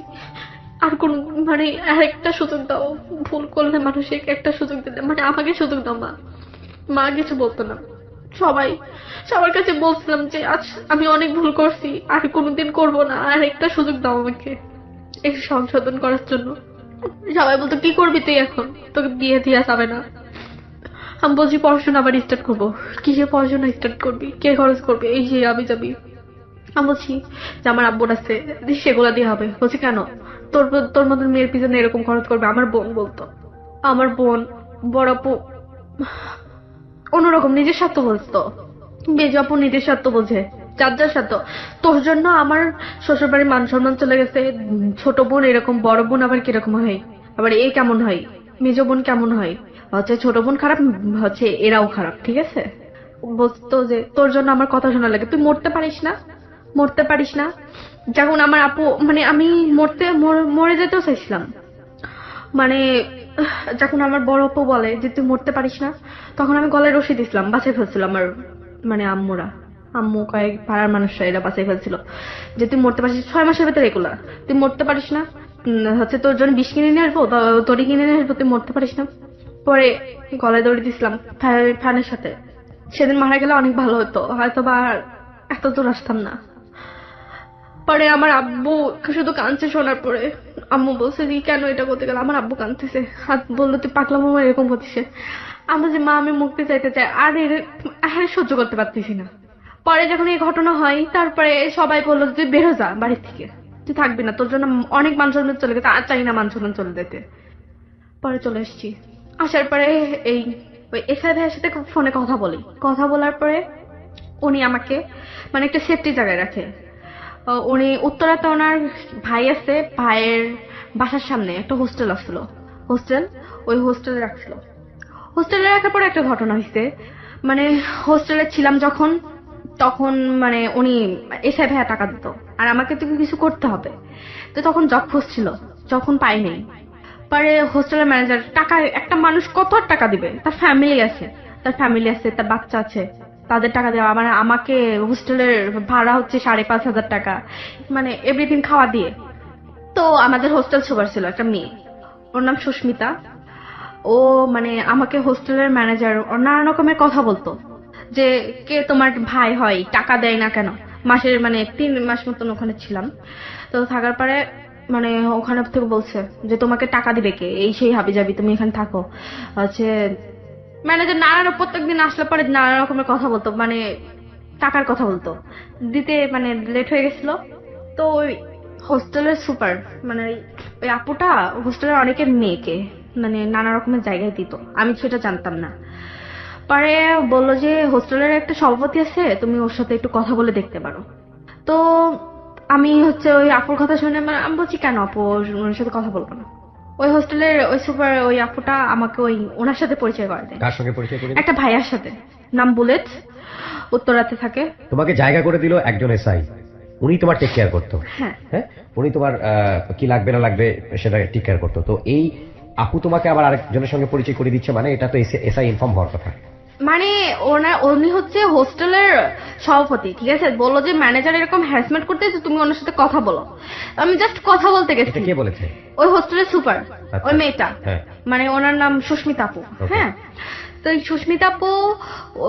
আর কোন, মানে আরেকটা সুযোগ দাও, ভুল করলে মানুষকে একটা সুযোগ দিতে, মানে আমাকে সুযোগ দাও মা। মা কিছু বলতো না। সবার কাছে বলছিলাম যে আজ আমি অনেক ভুল করছি, আর কোনোদিন করবো না, আর একটা সুযোগ দাও আমাকে এই সংশোধন করার জন্য। সবাই বলতো কি করবি তুই এখন, তোকে বিয়ে দিয়া যাবে না। আমি বলছি পড়াশোনা আবার স্টার্ট করবো। কিসে পড়াশোনা স্টার্ট করবি, কে খরচ করবে, এই যে আবি যাবি। আমি বলছি যে আমার আব্বুর আছে, সেগুলা দিয়ে হবে। বলছি কেন, তোর মতন মেয়ের পিছনে এরকম খরচ করবে? আমার বোন বলতো, আমার বোন, বড় আপু অন্যরকম নিজের স্বার্থ বলতো, বেজ আপু নিজের স্বার্থ বোঝে, যার যার স্বার্থ। তোর জন্য আমার শ্বশুর বাড়ির মান সম্মান চলে গেছে, ছোট বোন এরকম, বড় বোন আবার কিরকম হয়, আবার এ কেমন হয়, মেজ বোন কেমন হয়, ছোট বোন খারাপ, এরাও খারাপ, ঠিক আছে। বলতো যে তোর জন্য আমার কথা শোনা লাগে, তুই মরতে পারিস না। যখন আমার আপু, মানে আমি মরে যেতেও চাইছিলাম, মানে যখন আমার বড় আপু বলে যে তুই মরতে পারিস না, তখন আমি গলায় রশি দিছিলাম, বাঁচাই ফেলছিল আমার, মানে আম্মু কয়েক পাড়ার মানুষরা এরা বাঁচাই ফেলছিল যে তুই মরতে পারিস 6 মাসের ভেতরে, এগুলা তুই মরতে পারিস না, তোর জন্য বিষ কিনে নিয়ে আসবো, তরি কিনে নিয়ে আসবো, তুই মরতে পারিস না। পরে গলায় দড়ি দিছিলাম ফ্যানের সাথে। সেদিন মারা গেলে অনেক ভালো হতো, হয়তো বা এত দূর আসতাম না। পরে আমার আব্বু শুধু কাঁদছে শোনার পরে। আম্মু বলছে যে কেন এটা করতে গেল, আমার আব্বু কাঁদতেছে, হাত বললো তুই পাকলা মামা এরকম করতেছে। আমরা যে মা আমি মুক্তি চাইতে চাই, আর সহ্য করতে পারতেছি না। পরে যখন এই ঘটনা হয়, তারপরে সবাই বললো তুই বেরো যা বাড়ির থেকে, তুই থাকবি না, তোর জন্য অনেক মান সম্মান চলে গেছে, আর চাই না মান সম্মান চলে যেতে। পরে চলে এসেছি, আসার পরে এই ওই এসআই ভাইয়ের সাথে ফোনে কথা বলার পরে উনি আমাকে মানে একটা সেফটি জায়গায় রাখে। উনি উত্তরাতে ওনার ভাই আছে, ভাইয়ের বাসার সামনে একটা হোস্টেল আসছিল, ওই হোস্টেলে রাখছিল। হোস্টেলে রাখার পরে একটা ঘটনা হয়েছে, মানে হোস্টেলে ছিলাম যখন, তখন মানে উনি এসআই ভাইয়া টাকা দিত, আর আমাকে তো কিছু করতে হবে, তো তখন জব খুঁজছিল, যখন পাই নাই। পরে হোস্টেলের ম্যানেজার, টাকা একটা মানুষ কত আর টাকা দিবে, তার ফ্যামিলি আছে, তার বাচ্চা আছে, তাদের টাকা দেওয়া, মানে আমাকে হোস্টেলের ভাড়া হচ্ছে 5,500 টাকা, মানে এভরিথিং খাওয়া দিয়ে। তো আমাদের হোস্টেল সুপার ছিল একটা মেয়ে, ওর নাম সুস্মিতা। ও মানে আমাকে হোস্টেলের ম্যানেজার নানা রকমের কথা বলতো, যে কে তোমার ভাই হয়, টাকা দেয় না কেন। মাসের মানে 3 মাস মতন ওখানে ছিলাম। তো থাকার পরে মানে ওখানে থেকে বলছে যে তোমাকে টাকা দিবে কে, এই সেই হাবি যাবি, তুমি এখানে থাকো। হচ্ছে ম্যানেজার প্রত্যেকদিন আসলে পরে নানা রকমের কথা বলতো, মানে টাকার কথা বলতো, দিতে মানে লেট হয়ে গেছিল। তো ওই হোস্টেলের সুপার মানে ওই আপুটা হোস্টেলের অনেকের মেয়েকে মানে নানা রকমের জায়গায় দিত, আমি সেটা জানতাম না। পরে বললো যে হোস্টেলের একটা সভাপতি আছে, তুমি ওর সাথে একটু কথা বলে দেখতে পারো। তো আমি হচ্ছে ওই আপুর কথা শুনে মানে আমি বলছি কেন আপু, ওর সাথে কথা বলবো না। ওই হোস্টেলের ওই সুপার ওই আপুটা আমাকে ওই ওনার সাথে পরিচয় করে দেয়, কার সঙ্গে পরিচয় করে? একটা ভাইয়ার সাথে, নাম বুলেট, উত্তরাতে থাকে। তোমাকে জায়গা করে দিল একজন এসআই, উনি তোমার টেক কেয়ার করতো। হ্যাঁ হ্যাঁ, উনি তোমার কি লাগবে না লাগবে সেটা টেক কেয়ার করতো। তো এই আপু তোমাকে আবার আরেকজনের সঙ্গে পরিচয় করে দিচ্ছে, মানে এটা তো এসআই ইনফর্ম হওয়ার কথা। মানে উনি হচ্ছে হোস্টেলের সভাপতি, ঠিক আছে, বললো যে ম্যানেজার এরকম হ্যারাসমেন্ট করতেছে, তুমি ওনার সাথে কথা বলো। আমি জাস্ট কথা বলতে গেছি। এটা কে বলেছে? ওই হোস্টেলের সুপার, আচ্ছা। ওই মেয়েটা, হ্যাঁ। মানে ওনার নাম সুস্মিতা আপু। Okay. হ্যাঁ, তো এই সুস্মিতা আপু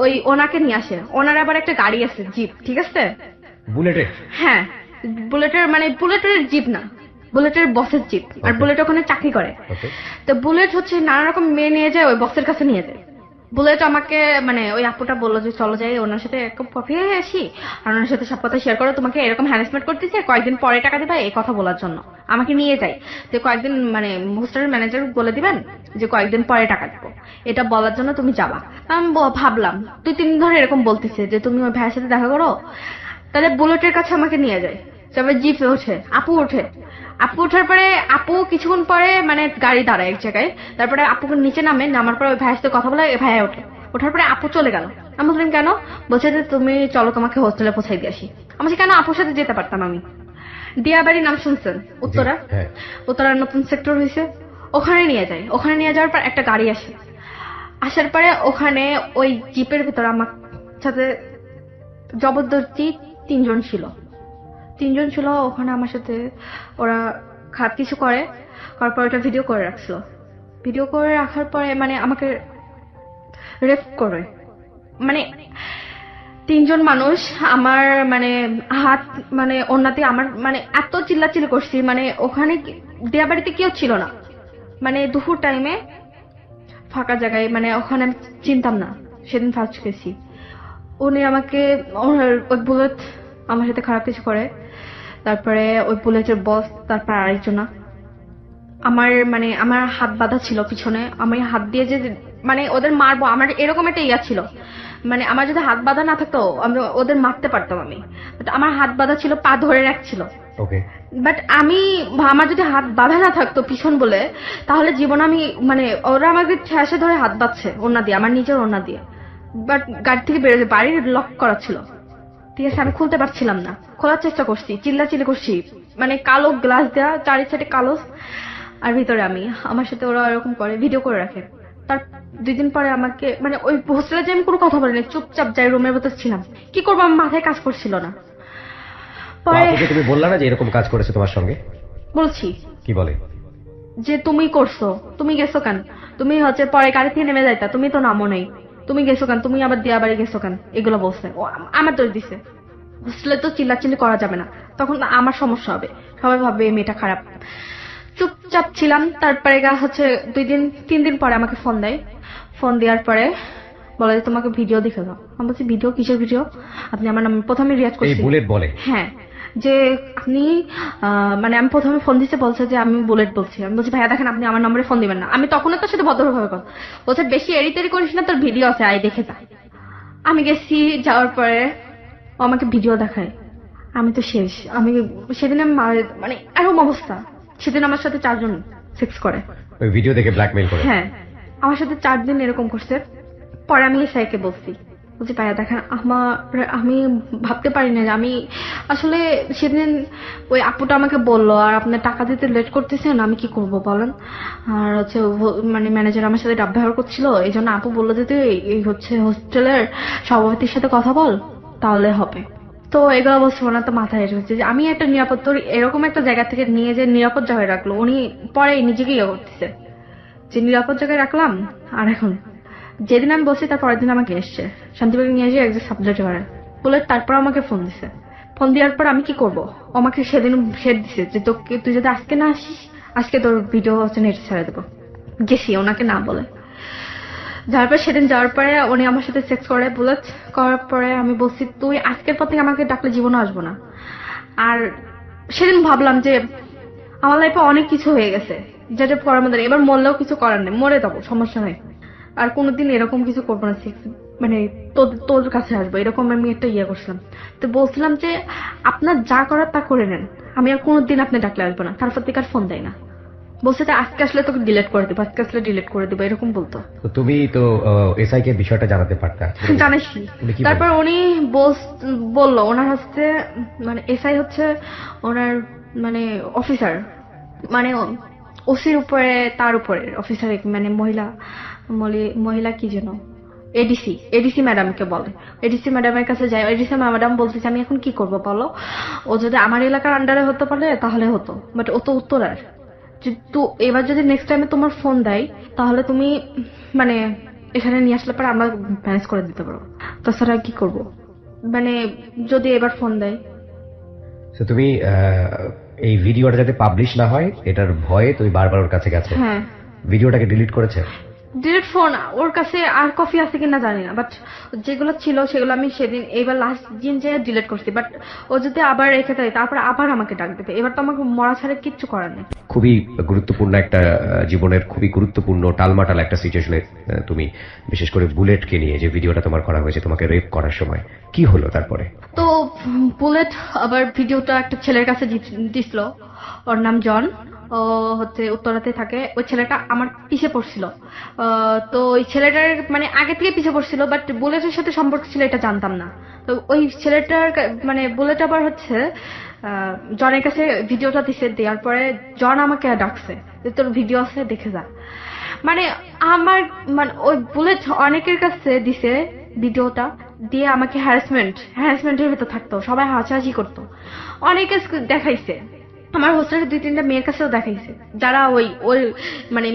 ওই ওনাকে নিয়ে আসে, ওনার আবার একটা গাড়ি আছে, জিপ, ঠিক আছে। বুলেটের? হ্যাঁ, বুলেটের মানে বুলেটের জিপ না, বুলেটের বসের জিপ। আর Okay. বুলেট ওখানে চাকরি করে। ওকে। তো বুলেট হচ্ছে নানা রকম মেয়ে নিয়ে যায়, ওই বসের কাছে নিয়ে যায়। বুলেট আমাকে মানে ওই আপুটা বললো যে চলো যাই ওনার সাথে এক কাপ কফি খেয়ে আসি, আর ওনার সাথে সব কথা শেয়ার করো, তোমাকে এরকম হ্যারাসমেন্ট করতেছে, কয়েকদিন পরে টাকা দিবা, এই কথা বলার জন্য আমাকে নিয়ে যাই। যে কয়েকদিন মানে হোস্টেলের ম্যানেজার বলে দিবেন যে কয়েকদিন পরে টাকা দিব, এটা বলার জন্য তুমি যাবা। আমি ভাবলাম 2-3 দিন ধরে এরকম বলতেছে যে তুমি ওই ভাইয়ের সাথে দেখা করো, তাহলে বুলেটের কাছে আমাকে নিয়ে যায়। তারপরে জিপে ওঠে, আপু ওঠে। আপু ওঠার পরে আপু কিছুক্ষণ পরে মানে গাড়ি দাঁড়ায় এক জায়গায়, তারপরে আপুকে নিচে নামার পরে ওই ভাইয়ের সাথে কথা বলে ভাইয়া ওঠে। ওঠার পরে আপু চলে গেল। আমি বললাম কেন? বলছে যে তুমি চলো তোমাকে হোস্টেলে পৌঁছাই দিয়ে আসি। আমি বলছি কেন, আপুর সাথে যেতে পারতাম আমি। দিয়াবাড়ি নাম শুনছেন? উত্তরা, হ্যাঁ। উত্তরার নতুন সেক্টর হয়েছে, ওখানে নিয়ে যায়। ওখানে নিয়ে যাওয়ার পর একটা গাড়ি আসে, আসার পরে ওখানে ওই জিপের ভিতরে আমার সাথে জবরদস্তি 3 জন ছিল। 3 জন ছিল ওখানে আমার সাথে। ওরা খারাপ কিছু করে, করার পর ওটা ভিডিও করে রাখছিল। ভিডিও করে রাখার পরে মানে আমাকে রেপ করে, মানে 3 জন মানুষ আমার মানে হাত মানে ওনাতে আমার মানে এত চিল্লাচিল্লি করছি, মানে ওখানে দেয়াবাড়িতে কেউ ছিল না, মানে দুপুর টাইমে ফাঁকা জায়গায়, মানে ওখানে আমি চিনতাম না, সেদিন ফার্স্ট গেছি। উনি আমাকে ওই বুলেট আমার সাথে খারাপ কিছু করে, তারপরে ওই বুলেটের বস, তারপর আরেকজনা আমার মানে আমার হাত বাঁধা ছিল পিছনে, আমি হাত দিয়ে যে মানে ওদের মারবো, আমার এরকম একটা ইয়া ছিল, মানে আমার যদি হাত বাঁধা না থাকতো আমি ওদের মারতে পারতাম আমি, বাট আমার হাত বাঁধা ছিল, পা ধরে রাখছিল। ওকে। বাট আমার যদি হাত বাঁধা না থাকতো পিছন বলে, তাহলে জীবন আমি মানে ওরা আমাকে ঠেসে ধরে হাত বাঁধছে ওড়না দিয়ে, আমার নিজের ওড়না দিয়ে। বাট গাড়ি থেকে বেরোতে, বাড়ির লক করা ছিল, ঠিক আছে, আমি খুলতে পারছিলাম না। খোলার চেষ্টা করছি, চিল্লাচিল্লি করছি, মানে কালো গ্লাস দেওয়া, চারি সাইডে কালো, আর ভিতরে আমি। আমার সাথে ওরা এরকম করে, ভিডিও করে রাখে। তার 2 দিন পরে আমাকে মানে ওই হোস্টেলে যে আমি কোনো কথা বলিনি, চুপচাপ যাই রুমের ভেতর ছিলাম। কি করবো, আমার মাথায় কাজ করছিল না। পরে আপুকে তুমি বললা না যে এরকম কাজ করেছে তোমার সঙ্গে? বলছি কি বলে? যে তুমি করছো, তুমি গেছো কেন, তুমি হচ্ছে পরে গাড়ি থেকে নেমে যাইতা, তুমি তো নামো নেই, তুমি গেছো কেন, তুমি আবার দিয়া বাড়ি গেছো কেন, এগুলো বলছে। ও আমার দোষ দিছে। হোস্টেলে তো চিল্লাচিল্লি করা যাবে না, তখন আমার সমস্যা হবে, সবাই ভাববে এই মেয়েটা খারাপ। চুপচাপ ছিলাম। তারপরে হচ্ছে 2-3 দিন পরে আমাকে ফোন দেয়। ফোন দেওয়ার পরে বলে যে তোমাকে ভিডিও দেখে দাও। আমি বলছি ভিডিও, কিসের ভিডিও? আপনি আমার নাম প্রথমে রিয়াক্ট এই করছি। বুলেট বলে? হ্যাঁ, যে আপনি মানে আমি প্রথমে ফোন দিতে বলছে যে আমি বুলেট বলছি। আমি বলছি ভাইয়া দেখেন আপনি আমার নম্বরে ফোন দিবেন না। আমি তখন তার সাথে ভদ্রভাবে কথা বলছে, বেশি এড়িতেড়ি করিস না, তোর ভিডিও আছে, আয় দেখে যা। আমি গেছি, যাওয়ার পরে ও আমাকে ভিডিও দেখায়। আমি তো শেষ। আমি সেদিন আমি মানে এরকম অবস্থা, সেদিন আমার সাথে 4 জন সেক্স করে। ওই ভিডিও দেখে ব্ল্যাকমেইল করে? হ্যাঁ, আমার সাথে 4 দিন এরকম করছে। পরে আমি এসআইকে বলছি বলছি ভাইয়া দেখেন আমি ভাবতে পারি না যে আমি আসলে সেদিন ওই আপুটা আমাকে বললো আর আপনার টাকা দিতে লেট করতেছেন, আমি কি করব বলেন। আর হচ্ছে মানে ম্যানেজার আমার সাথে ডাব ব্যবহার করছিল, এই জন্য আপু বললো যে তুই এই হচ্ছে হোস্টেলের সভাপতির সাথে কথা বল, তাহলে হবে। তো এগুলো বলছে ওনার তো মাথায় এসেছে যে আমি একটা নিরাপদ, তোর এরকম একটা জায়গা থেকে নিয়ে যে নিরাপদ জায়গায় রাখলো, উনি পরে নিজেকে ইয়ে করতেছে যে নিরাপদ জায়গায় রাখলাম। আর এখন যেদিন আমি বসি তার পরের দিন আমাকে এসছে শান্তিবাগে নিয়ে এসে একজন সাবজেক্ট করে বলে, তারপর আমাকে ফোন দিছে। ফোন দেওয়ার পর আমি কি করব, আমাকে সেদিন শেড দিছে যে তোকে, তুই যদি আজকে না আসিস আজকে তোর ভিডিও হচ্ছে নেট ছেড়ে দেবো। গেছি ওনাকে না বলে, যাওয়ার পর সেদিন যাওয়ার পরে উনি আমার সাথে সেক্স করে বুলেট করার পরে আমি বলছি তুই আজকের পর থেকে আমাকে ডাকলে জীবনে আসবো না। আর সেদিন ভাবলাম যে আমার লাইফে অনেক কিছু হয়ে গেছে যেটা করার মধ্যে নেই, এবার মরলেও কিছু করার নেই, মরে যাবো সমস্যা নেই, আর কোনোদিন এরকম কিছু করবো না, মানে তোর কাছে আসবো এরকম আমি একটা ইয়ে করছিলাম। তো বলছিলাম যে আপনার যা করার তা করে নেন, আমি আর কোনোদিন আপনি ডাকলে আসবো না। তারপর থেকে আর ফোন দেয় না, বলছে যে আজকে আসলে তোকে ডিলিট করে দেবো, আজকে আসলে ডিলিট করে দেবো এরকম বলতো। তো তুমি তো এসআই কে বিষয়টা জানাতে পারতা। জানিস কি, উনি কি তারপর উনি বললো ওনার হচ্ছে মানে এসআই হচ্ছে ওনার মানে অফিসার, মানে ওসির উপরে তার উপরে অফিসার, মানে মহিলা কি যেন এডিসি ম্যাডামকে বলে। এডিসি ম্যাডামের কাছে যায়, এডিসি ম্যাডাম বলতেছে আমি এখন কি করব বলো, ও যদি আমার এলাকার আন্ডারে হতে পারে তাহলে হতো, বাট ও তো উত্তরার। তো এবার যদি নেক্সট টাইমে তোমার ফোন দেয় তাহলে তুমি মানে এখানে নিয়ে আসলে পরে আমরা ম্যানেজ করে দিতে পারবো, তাছাড়া কি করব, মানে যদি এবার ফোন দেয়। তো তুমি এই ভিডিওটা যাতে পাবলিশ না হয় এটার ভয়ে তুমি বারবার ওর কাছে গেছো। হ্যাঁ, ভিডিওটাকে ডিলিট করেছে। ডিরেক্ট ফোন ওর কাছে আর কপি আছে কিনা জানি না, বাট যেগুলো ছিল সেগুলো আমি সেদিন এইবার লাস্ট দিন যে ডিলিট করছি। বাট ও যদি আবার রেখে দেয় তারপর আবার আমাকে ডাক দেবে, এবার তো আমাকে মরা ছাড়া কিচ্ছু করার নেই। খুবই গুরুত্বপূর্ণ একটা জীবনের খুবই গুরুত্বপূর্ণ টালমাটাল একটা সিচুয়েশনে তুমি, বিশেষ করে বুলেটকে নিয়ে যে ভিডিওটা তোমার করা হয়েছে তোমাকে রেপ করার সময়, কি হলো তারপরে? তো বুলেট আবার ভিডিওটা একটা ছেলের কাছে দিছিল, ওর নাম জন, ও হচ্ছে উত্তরাতে থাকে। ওই ছেলেটা আমার পিছে পড়ছিল, তো ওই ছেলেটার মানে আগে থেকে পিছে পড়ছিল, বাট বুলেটের সাথে সম্পর্ক ছিল এটা জানতাম না। তো ওই ছেলেটার মানে বুলেট আবার হচ্ছে জনের কাছে ভিডিওটা দিছে, দেওয়ার পরে জন আমাকে ডাকছে যে তোর ভিডিও আছে দেখে যা। মানে আমার মানে ওই বুলেট অনেকের কাছে দিছে ভিডিওটা, দিয়ে আমাকে হ্যারাসমেন্টের ভেতর থাকতো, সবাই হাসাহাসি করতো, অনেকে দেখাইছে, আমার হোস্টেলের 2-3টা মেয়ের কাছেও দেখাইছে, যারা ওই ওই মানে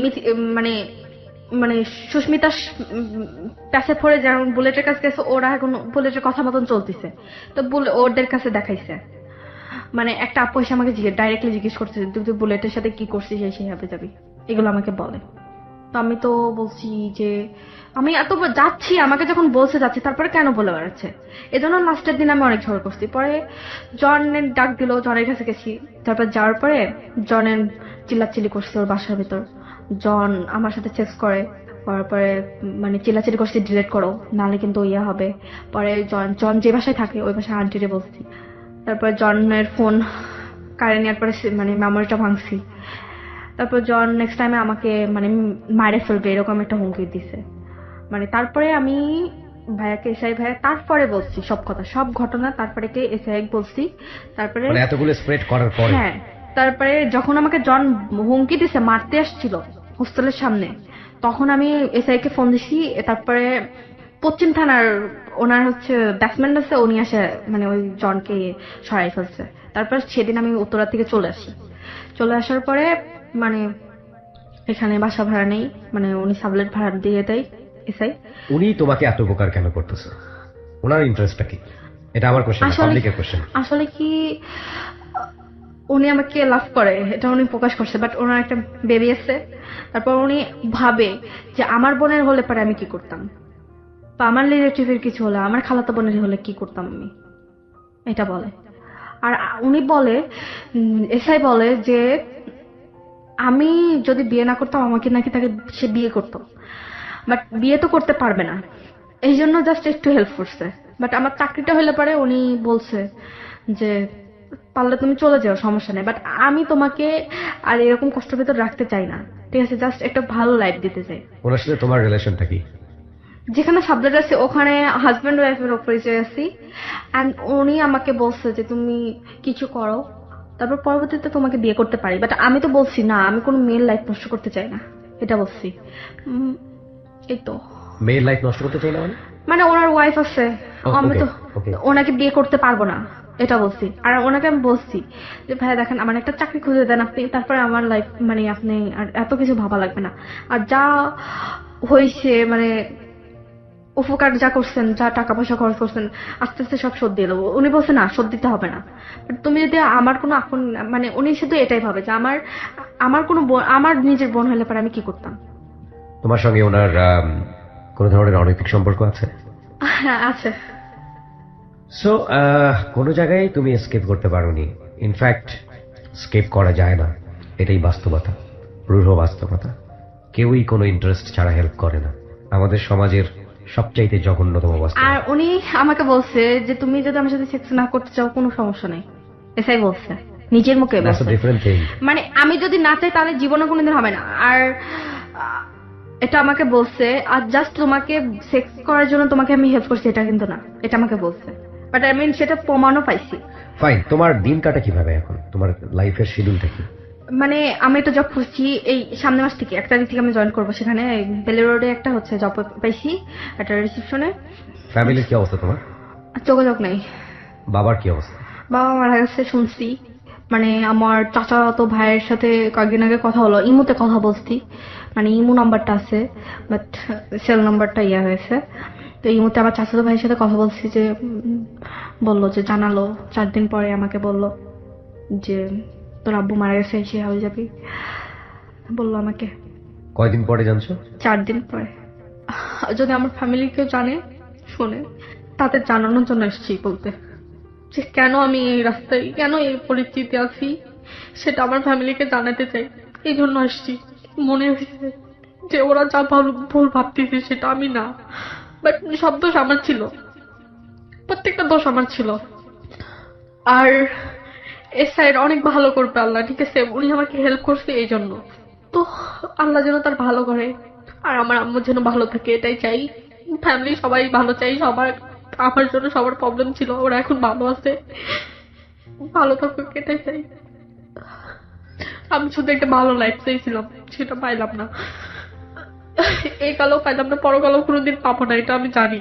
মানে মানে সুস্মিতা প্যাসে পড়ে যেমন বুলেটের কাছে গেছে, ওরা এখন বুলেটের কথা মতন চলতেছে, তো ওদের কাছে দেখাইছে। মানে একটা আপু এসে আমাকে ডাইরেক্টলি জিজ্ঞেস করছে তুই বুলেটের সাথে কি করছিস, সেই হবে যাবি, এগুলো আমাকে বলে। তো আমি তো বলছি যে আমি এত যাচ্ছি, আমাকে যখন বলছে যাচ্ছি তারপরে কেন বলে বেড়াচ্ছে, এজন্য লাস্টের দিন আমি অনেক ঝড় করছি। পরে জনের ডাক দিল, জনের কাছে গেছি, তারপর যাওয়ার পরে জনের চিল্লাচিল্লি করছে ওর বাসার ভিতর, জন আমার সাথে সেক্স করে, করার পরে মানে চিল্লাচিল্লি করছে ডিলেট করো নাহলে কিন্তু ইয়া হবে। পরে জন যে বাসায় থাকে ওই বাসায় আন্টিরে বলছি, তারপর জনের ফোন কারে নেওয়ার পরে মানে মেমোরিটা ভাঙছি। তারপর জন নেক্সট টাইমে আমাকে মানে মারে ফেলবে এরকম একটা হুমকি দিছে। মানে তারপরে আমি ভাইয়াকে এসআই ভাইয়া তারপরে বলছি সব কথা, সব ঘটনা তারপরে কে এসআই বলছি। তারপরে মানে এতগুলো স্প্রেড করার পরে, হ্যাঁ, তারপরে যখন আমাকে জন হুমকি দিছে মারতে আসছিল হোস্টেলের সামনে, তখন আমি এসআই কে ফোন দিছি। তারপরে পশ্চিম থানার ওনার হচ্ছে ব্যাটসম্যান আছে, উনি আসে মানে ওই জনকে সরাই ফেলছে। তারপর সেদিন আমি উত্তরা থেকে চলে আসি, চলে আসার পরে মানে এখানে বাসা ভাড়া নেই, মানে উনি সাবলেট ভাড়া দিয়ে দেয় এসআই। উনি তোমাকে এত উপকার কেন করতেছে? ওনার ইন্টারেস্টটা কি? এটা আমার কোশ্চেন, পাবলিকের কোশ্চেন। আসলে কি উনি আমাকে লাভ করে এটা উনি প্রকাশ করছে, বাট ওনার একটা বেবি আছে। তারপর উনি ভাবে যে আমার বোনের হলে পরে আমি কি করতাম, বা আমার রিলেটিভের কিছু হলে, আমার খালাতো বোনের হলে কি করতাম আমি, এটা বলে। আর উনি বলে এসআই বলে যে আমি যদি বিয়ে না করতাম আমাকে নাকি তাকে সে বিয়ে করতো, বাট বিয়ে তো করতে পারবে না, এই জন্য জাস্ট একটু হেল্প করছে। বাট আমার চাকরিটা হলে পরে উনি বলছে যে পারলে তুমি চলে যাও সমস্যা নেই, বাট আমি তোমাকে আর এরকম কষ্টের ভেতর রাখতে চাই না, ঠিক আছে, জাস্ট একটা ভালো লাইফ দিতে চাই। ওনার সাথে তোমার রিলেশনটা কি? যেখানে সাবজেক্ট আছে ওখানে হাজব্যান্ড ওয়াইফের পরিচয় আছি, অ্যান্ড উনি আমাকে বলছে যে তুমি কিছু করো, তারপর পরবর্তীতে তোমাকে বিয়ে করতে পারি। বাট আমি তো বলছি না, আমি কোনো মেয়ের লাইফ নষ্ট করতে চাই না, এটা বলছি। উম, এই তো। মেয়ের লাইফ নষ্ট করতে চাই না মানে? মানে ওনার ওয়াইফ আছে, আমি okay, তো okay. ওনাকে বিয়ে করতে পারবো না, এটা বলছি। আর ওনাকে আমি বলছি যে ভাইয়া দেখেন আমার একটা চাকরি খুঁজে দেন আপনি, তারপরে আমার লাইফ মানে আপনি আর এত কিছু ভাবা লাগবে না। আর যা হয়েছে মানে উপকার যা করছেন, যা টাকা পয়সা খরচ করছেন, আস্তে আস্তে সব শোধ দিয়ে দেবো। উনি বলছে না, শোধ দিতে হবে না। But তুমি যদি আমার কোনো আপন, মানে উনি শুধু এটাই ভাবে যে আমার আমার কোনো আমার নিজের বোন হলে পরে আমি কি করতাম। তোমার সঙ্গে ওনার কোনো ধরনের অনৈতিক সম্পর্ক আছে? হ্যাঁ আছে। সো কোনো জায়গায় তুমি এসকেপ করতে পারোনি। ইনফ্যাক্ট স্কেপ করা যায় না, এটাই বাস্তবতা, রূঢ় বাস্তবতা। কেউই কোনো ইন্টারেস্ট ছাড়া হেল্প করে না, আমাদের সমাজের সবচাইতে জঘন্যতম আর বাস্তবতা। উনি আমাকে বলছে যে তুমি যদি আমার সাথে সেক্স না করতে চাও কোনো সমস্যা নেই, এটাই বলছে নিজের মুখে দ্যাটস আ বলছে। Different thing. মানে আমি যদি না চাই তাহলে জীবনে কোনোদিন হবে না। আর এটা আমাকে বলছে, আর জাস্ট তোমাকে সেক্স করার জন্য তোমাকে আমি হেল্প করছি এটা কিন্তু না, এটা আমাকে বলছে। বাট আই মিন সেটা প্রমাণও পাইছি। ফাইন, তোমার দিন কাটা কিভাবে এখন? তোমার লাইফের শিডিউলটা কি? মানে আমি তো জব করছি, এই সামনের মাস থেকে 1 তারিখ থেকে আমি জয়েন করবো সেখানে। বেলি রোডে একটা হচ্ছে জব পাইছি, একটা রিসেপশনে। ফ্যামিলির কি অবস্থা তোমার? যোগাযোগ নেই। বাবার কি অবস্থা? বাবা মারা গেছে শুনছি। মানে আমার চাচাতো ভাইয়ের সাথে কয়েকদিন আগে কথা হলো, ইমুতে কথা বলছি, মানে ইমু নাম্বারটা আছে বাট সেল নাম্বারটা ইয়া হয়েছে। তো ইমুতে আমার চাচাতো ভাইয়ের সাথে কথা বলছি, যে বললো যে জানালো 4 দিন পরে আমাকে বললো যে তোর আব্বু মারা গেছে, এসে হয়ে যাবি, বললো আমাকে। কয়দিন পরে জানছো? 4 দিন পরে। যদি আমার ফ্যামিলি কেউ জানে শোনে, তাদের জানানোর জন্য এসেছি বলতে যে কেন আমি এই রাস্তায়, কেন এই পরিস্থিতি আছি, সেটা আমার ফ্যামিলিকে জানাতে চাই। এই জন্য আসছি। মনে হয়েছে যে ওরা যা ভুল ভাবতেছে সেটা আমি না, বাট সব দোষ আমার ছিল, প্রত্যেকটা দোষ আমার ছিল। আর এর সাইড অনেক ভালো করবে আল্লাহ, ঠিক আছে? উনি আমাকে হেল্প করছে এই জন্য। তো আল্লাহ যেন তার ভালো করে, আর আমার আম্মু যেন ভালো থাকে এটাই চাই। ফ্যামিলি সবাই ভালো চাই, সবার আমার জন্য সবার প্রবলেম ছিল, ওরা এখন ভালো আছে, ভালো থাকুক এটাই চাই। আমি শুধু একটা ভালো লাইফ চাইছিলাম, সেটা পাইলাম না। এই কালেও পাইলাম না, পরকালেও কোনোদিন পাবো না, এটা আমি জানি।